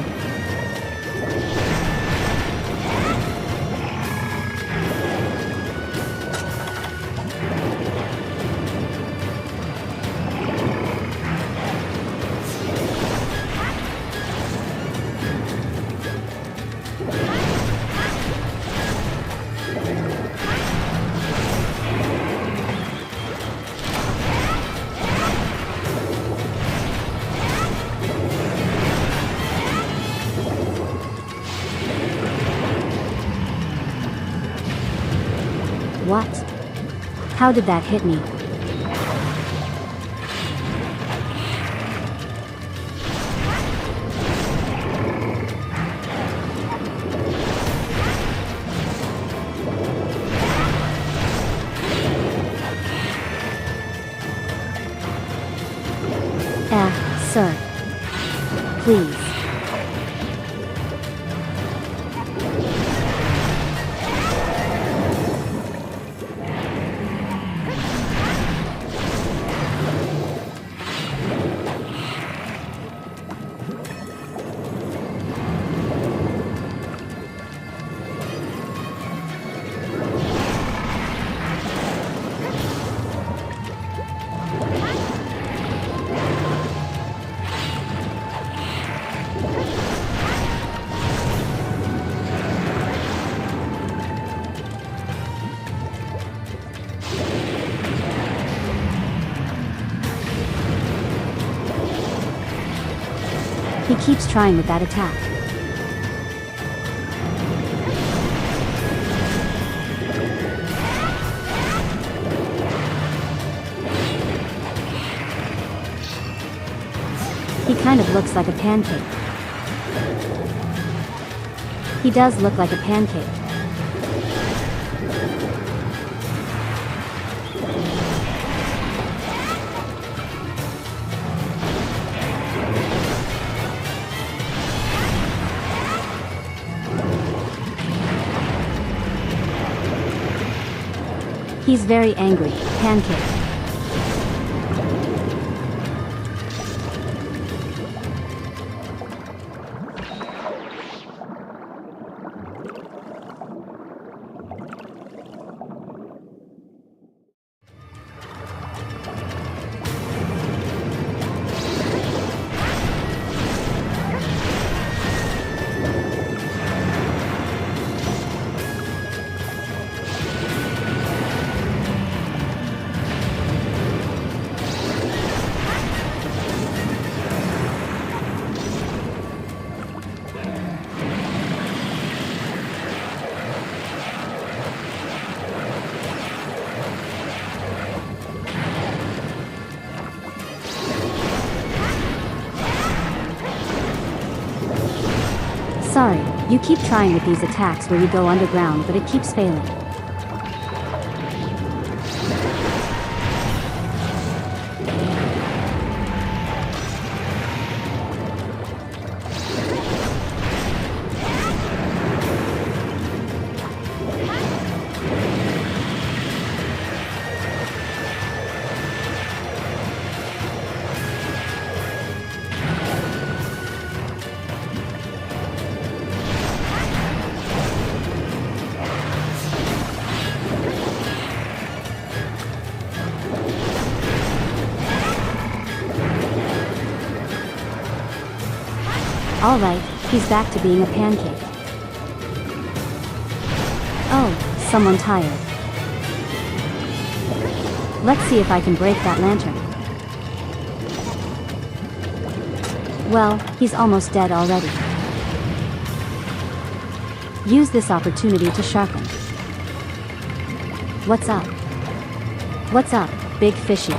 What? How did that hit me? Sir. Please. He keeps trying with that attack. He kind of looks like a pancake. He does look like a pancake. He's very angry, pancake. Sorry, you keep trying with these attacks where you go underground but it keeps failing. Alright, he's back to being a pancake. Oh, someone tired. Let's see if I can break that lantern. Well, he's almost dead already. Use this opportunity to sharpen. What's up? What's up, big fishy?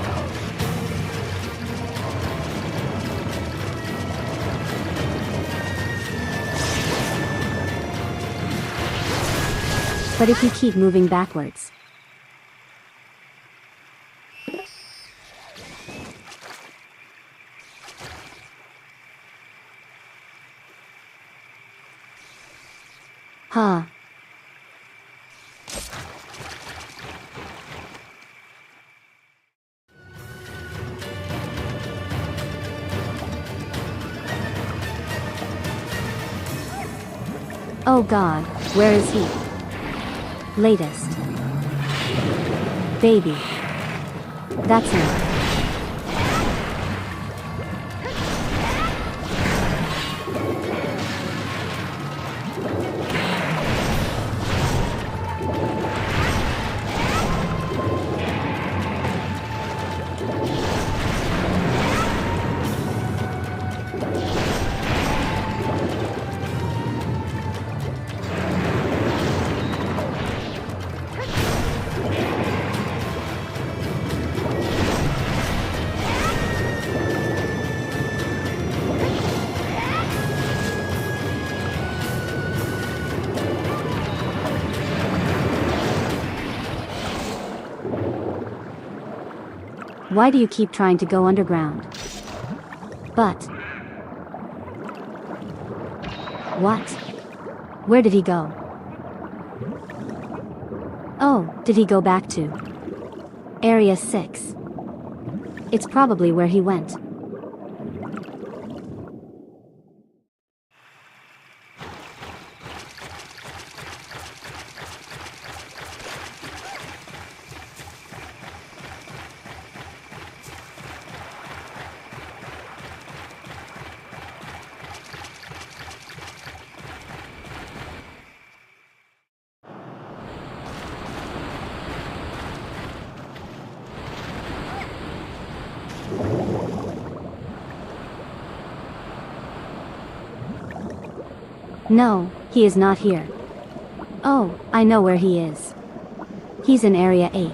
But if you keep moving backwards. Huh. Oh God, where is he? Latest. Baby. That's him. Why do you keep trying to go underground? But... What? Where did he go? Oh, did he go back to Area 6? It's probably where he went. No, he is not here. Oh, I know where he is. He's in Area 8.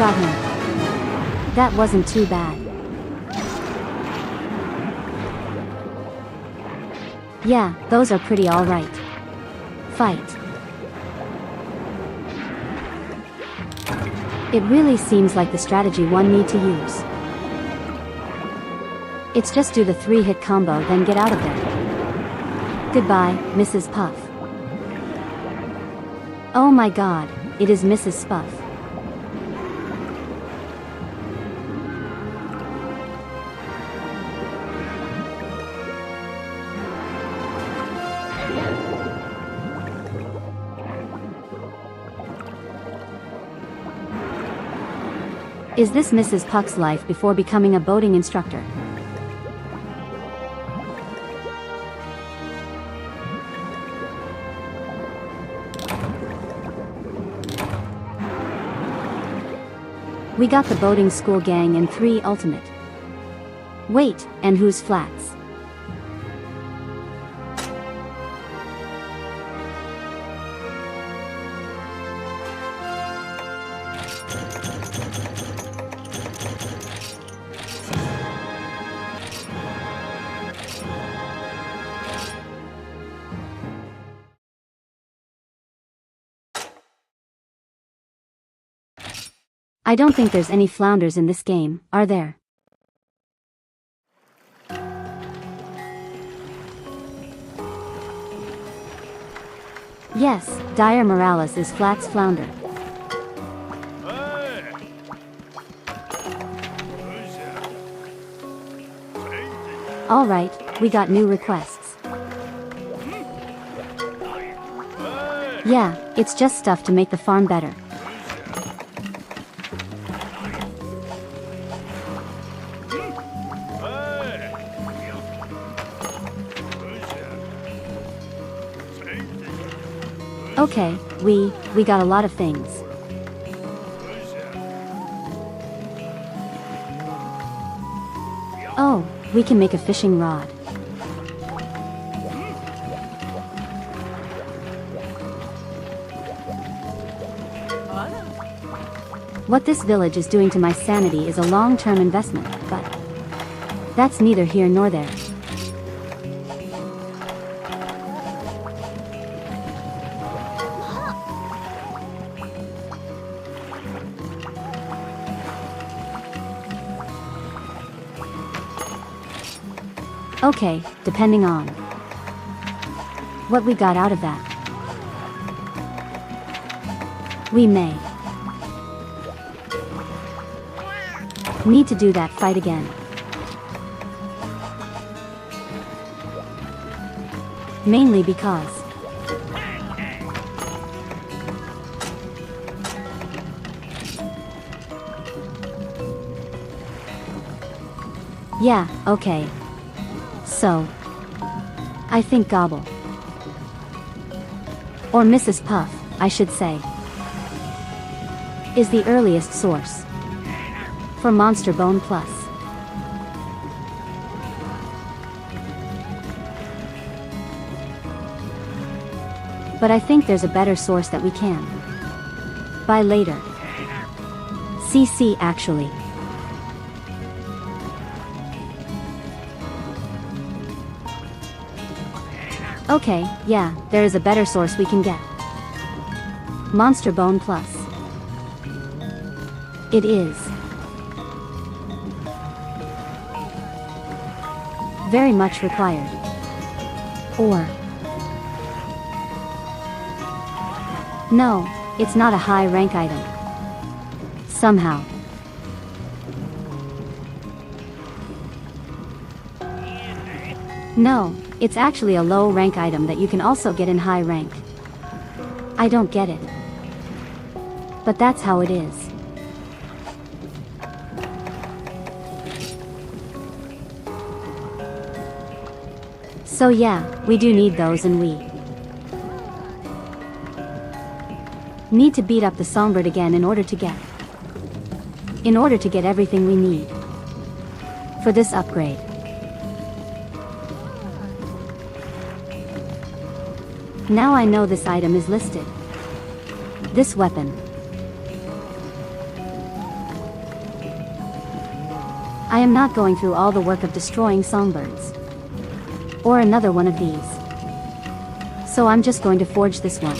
Got him. That wasn't too bad. Yeah, those are pretty alright. Fight. It really seems like the strategy one need to use. It's just do the 3-hit combo then get out of there. Goodbye, Mrs. Puff. Oh my god, it is Mrs. Spuff. Is this Mrs. Puck's life before becoming a boating instructor? We got the boating school gang and 3 ultimate. Wait, and who's flats? I don't think there's any flounders in this game, are there? Yes, Dire Morales is Flat's flounder. Alright, we got new requests. Yeah, it's just stuff to make the farm better. Okay, we got a lot of things. Oh, we can make a fishing rod. What this village is doing to my sanity is a long-term investment, but that's neither here nor there. Okay, depending on what we got out of that. We may need to do that fight again. Mainly because yeah, okay. So, I think Gobble, or Mrs. Puff, I should say, is the earliest source for Monster Bone Plus. But I think there's a better source that we can buy later. CC actually. Okay, yeah, there is a better source we can get. Monster Bone Plus. It is very much required. Or no, it's not a high rank item. Somehow. No, it's actually a low rank item that you can also get in high rank. I don't get it. But that's how it is. So yeah, we do need those, and we need to beat up the songbird again in order to get everything we need for this upgrade. Now I know this item is listed. This weapon. I am not going through all the work of destroying songbirds. Or another one of these. So I'm just going to forge this one.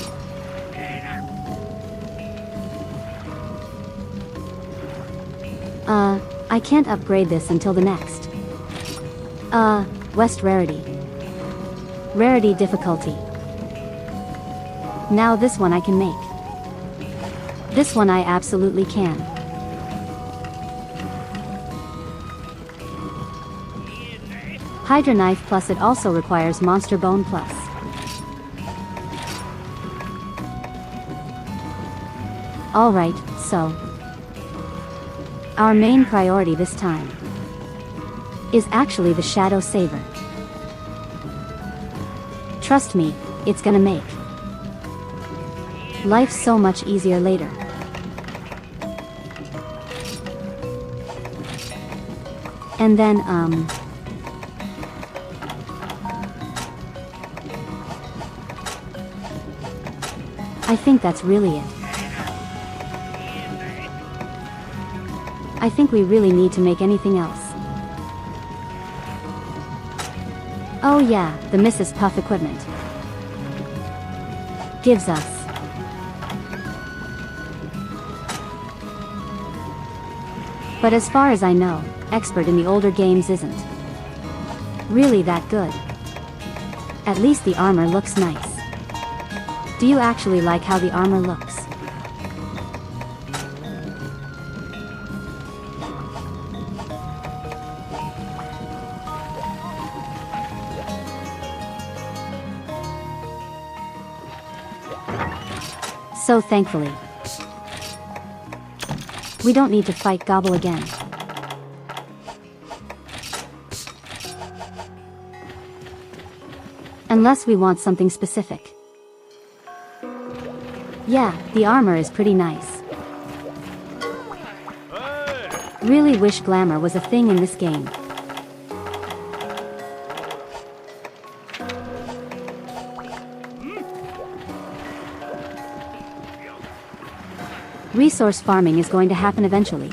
I can't upgrade this until the next West rarity. Rarity difficulty. Now this one I can make. This one I absolutely can. Hydra knife plus it also requires monster bone plus. Alright, so. Our main priority this time is actually the Shadow Saber. Trust me, it's gonna make life so much easier later. And then, I think that's really it. I think we really need to make anything else. Oh yeah, the Mrs. Puff equipment gives us but as far as I know, expert in the older games isn't really that good. At least the armor looks nice. Do you actually like how the armor looks? So thankfully, we don't need to fight Gobble again. Unless we want something specific. Yeah, the armor is pretty nice. Really wish glamour was a thing in this game. Resource farming is going to happen eventually.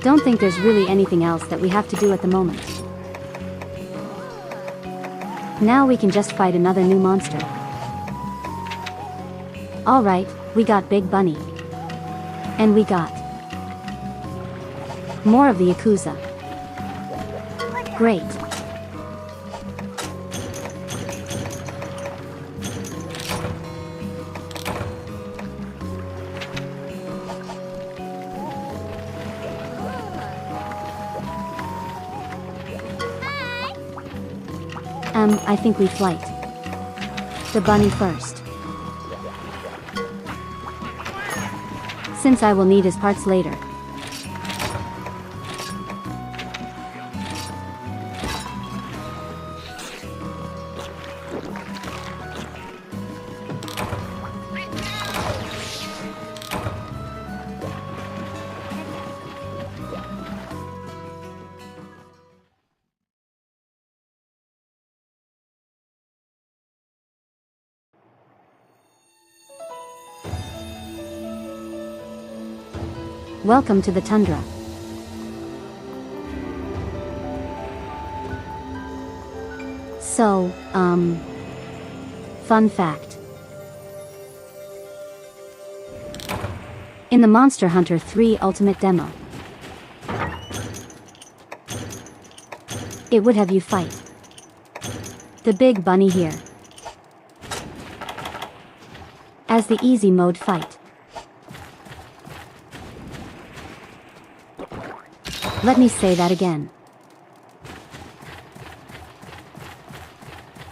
Don't think there's really anything else that we have to do at the moment. Now we can just fight another new monster. Alright, we got Big Bunny. And we got more of the Yakuza. Great. I think we flight the bunny first, since I will need his parts later. Welcome to the tundra. So, fun fact. In the Monster Hunter 3 Ultimate Demo, it would have you fight the big bunny here as the easy mode fight. Let me say that again.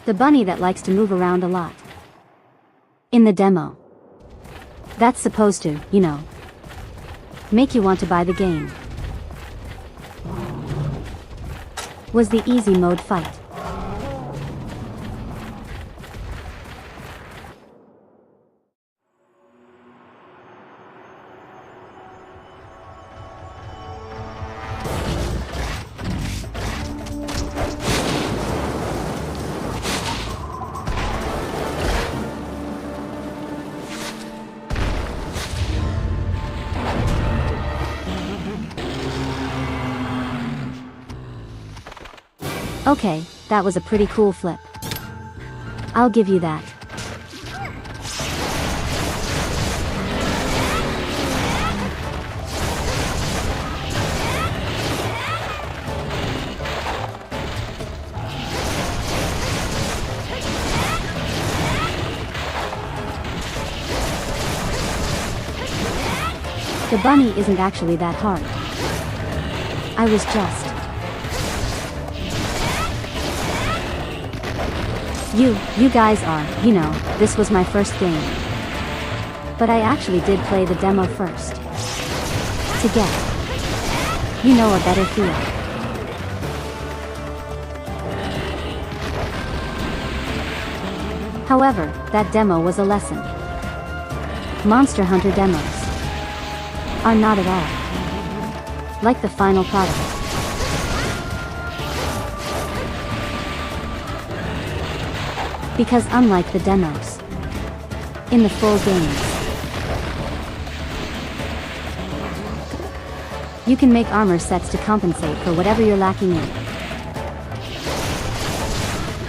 The bunny that likes to move around a lot. In the demo. That's supposed to, you know, make you want to buy the game. Was the easy mode fight. Okay, that was a pretty cool flip. I'll give you that. The bunny isn't actually that hard. I was just... You guys are, you know, this was my first game. But I actually did play the demo first. To get, you know, a better feel. However, that demo was a lesson. Monster Hunter demos are not at all like the final product. Because unlike the demos in the full games, you can make armor sets to compensate for whatever you're lacking in.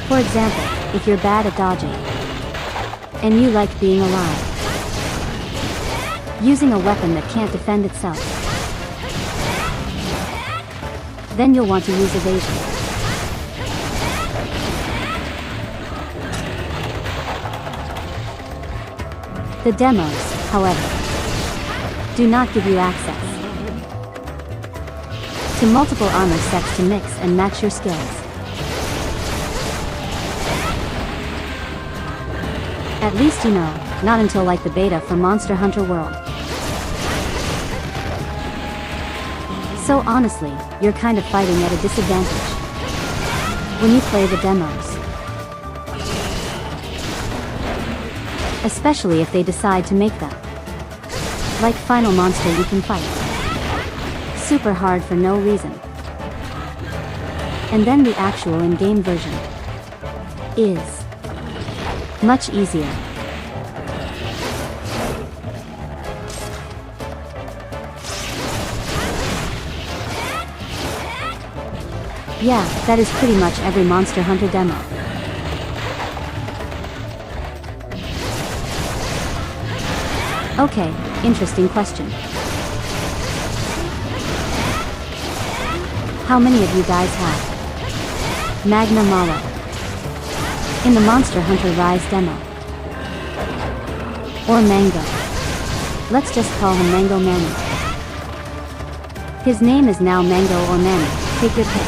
For example, if you're bad at dodging, and you like being alive, using a weapon that can't defend itself, then you'll want to use evasion. The demos, however, do not give you access to multiple armor sets to mix and match your skills. At least you know, not until like the beta for Monster Hunter World. So honestly, you're kind of fighting at a disadvantage when you play the demos. Especially if they decide to make them like final monster you can fight super hard for no reason. And then the actual in-game version is much easier. Yeah, that is pretty much every Monster Hunter demo. Okay, interesting question. How many of you guys have Magna Malo in the Monster Hunter Rise demo? Or Mango? Let's just call him Mango Manny. His name is now Mango or Manny, take your pick.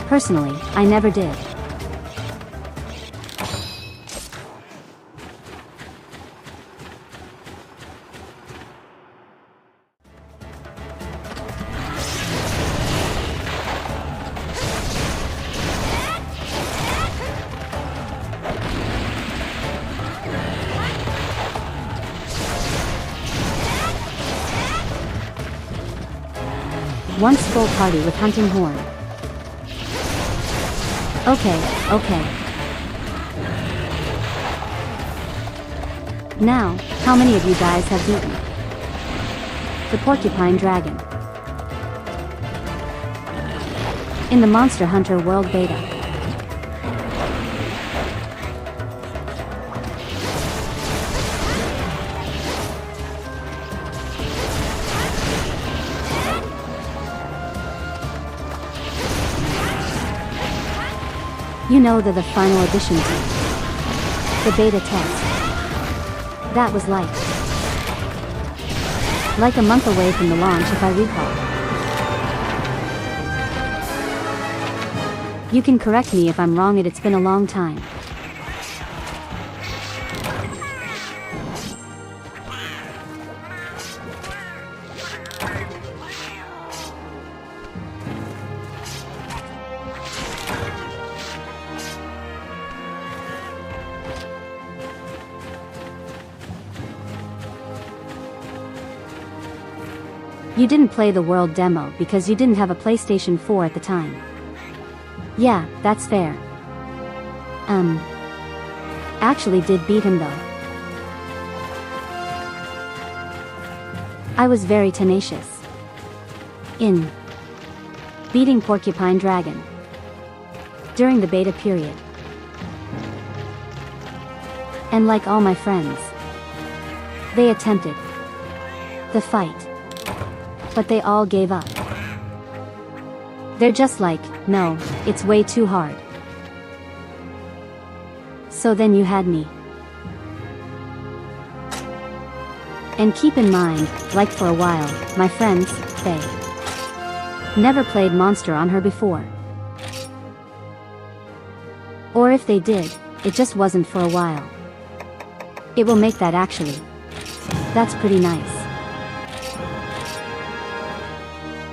Personally, I never did. Once full party with hunting horn. Okay. Now, how many of you guys have beaten the Porcupine Dragon in the Monster Hunter World Beta? You know the final addition to the beta test. That was like a month away from the launch if I recall. You can correct me if I'm wrong, it's been a long time. You didn't play the world demo because you didn't have a PlayStation 4 at the time. Yeah, that's fair. Actually did beat him though. I was very tenacious in beating Porcupine Dragon during the beta period. And like all my friends, they attempted the fight, but they all gave up. They're just like, no, it's way too hard. So then you had me. And keep in mind, like for a while, my friends, they never played Monster on her before. Or if they did, it just wasn't for a while. It will make that actually. That's pretty nice.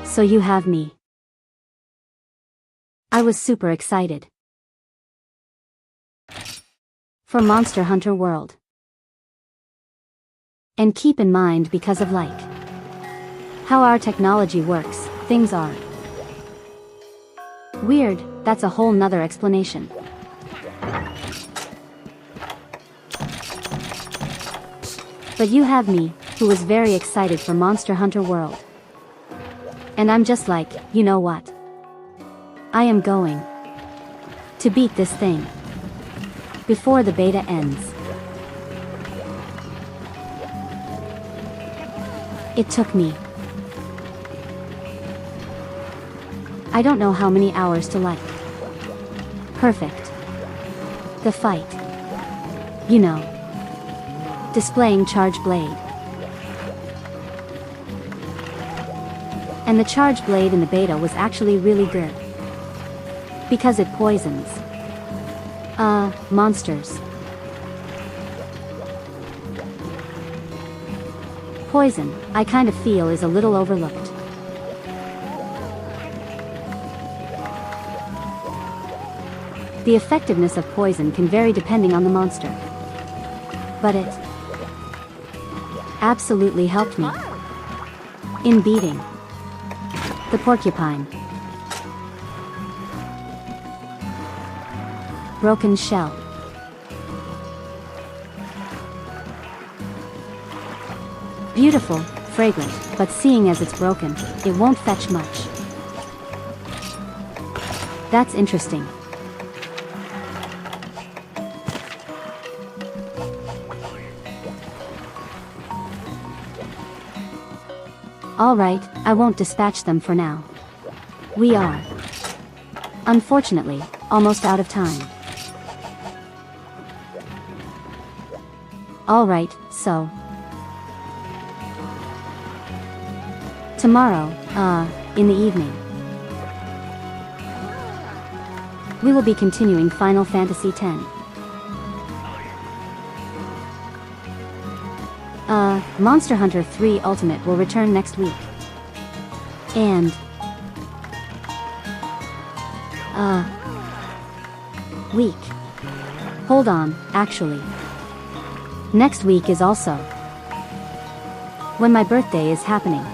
So you have me. I was super excited. For Monster Hunter World. And keep in mind because of like how our technology works, things are weird, that's a whole nother explanation. But you have me, who was very excited for Monster Hunter World. And I'm just like, you know what? I am going to beat this thing before the beta ends. It took me I don't know how many hours to like perfect the fight. You know, displaying Charge Blade. And the Charge Blade in the beta was actually really good. Because it poisons monsters. Poison, I kind of feel is a little overlooked. The effectiveness of poison can vary depending on the monster. But it absolutely helped me in beating the porcupine. Broken shell. Beautiful, fragrant, but seeing as it's broken, it won't fetch much. That's interesting. Alright, I won't dispatch them for now. We are, unfortunately, almost out of time. Alright, so tomorrow, in the evening, we will be continuing Final Fantasy X. Monster Hunter 3 Ultimate will return next week. And week. Hold on, actually. Next week is also when my birthday is happening.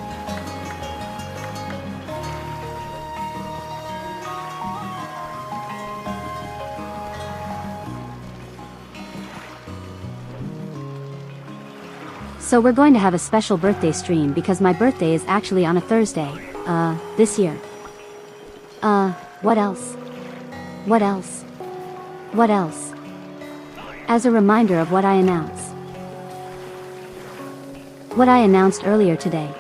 So we're going to have a special birthday stream because my birthday is actually on a Thursday, this year. What else? What else? What else? As a reminder of what I announce. What I announced earlier today.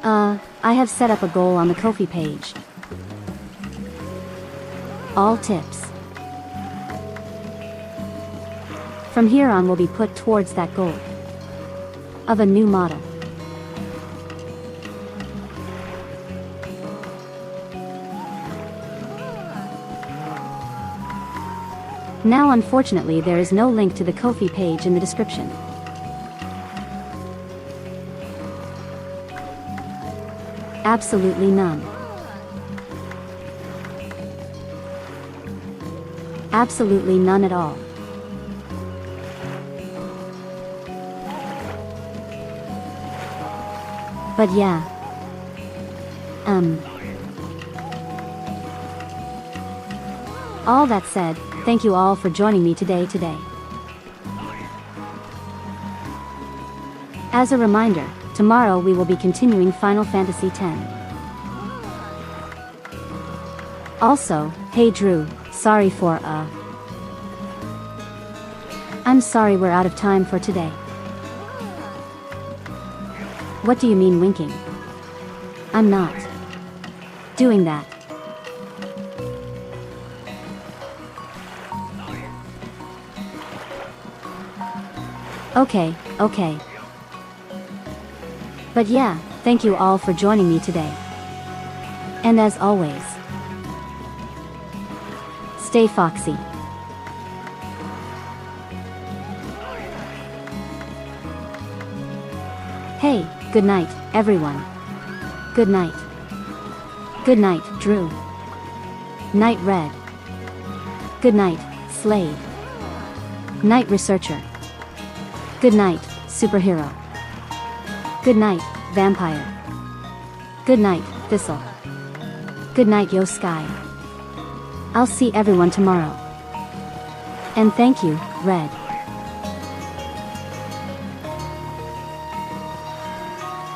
I have set up a goal on the Ko-fi page. All tips from here on will be put towards that goal of a new model. Now unfortunately there is no link to the Ko-fi page in the description. Absolutely none. Absolutely none at all. But yeah. All that said, thank you all for joining me today. As a reminder, tomorrow we will be continuing Final Fantasy X. Also, hey Drew, sorry for I'm sorry we're out of time for today. What do you mean winking? I'm not doing that. Okay, okay. But yeah, thank you all for joining me today. And as always, stay foxy. Hey, good night, everyone. Good night. Good night, Drew. Night Red. Good night, Slade. Night Researcher. Good night, Superhero. Good night, Vampire. Good night, Thistle. Good night, Yo Sky. I'll see everyone tomorrow. And thank you, Red.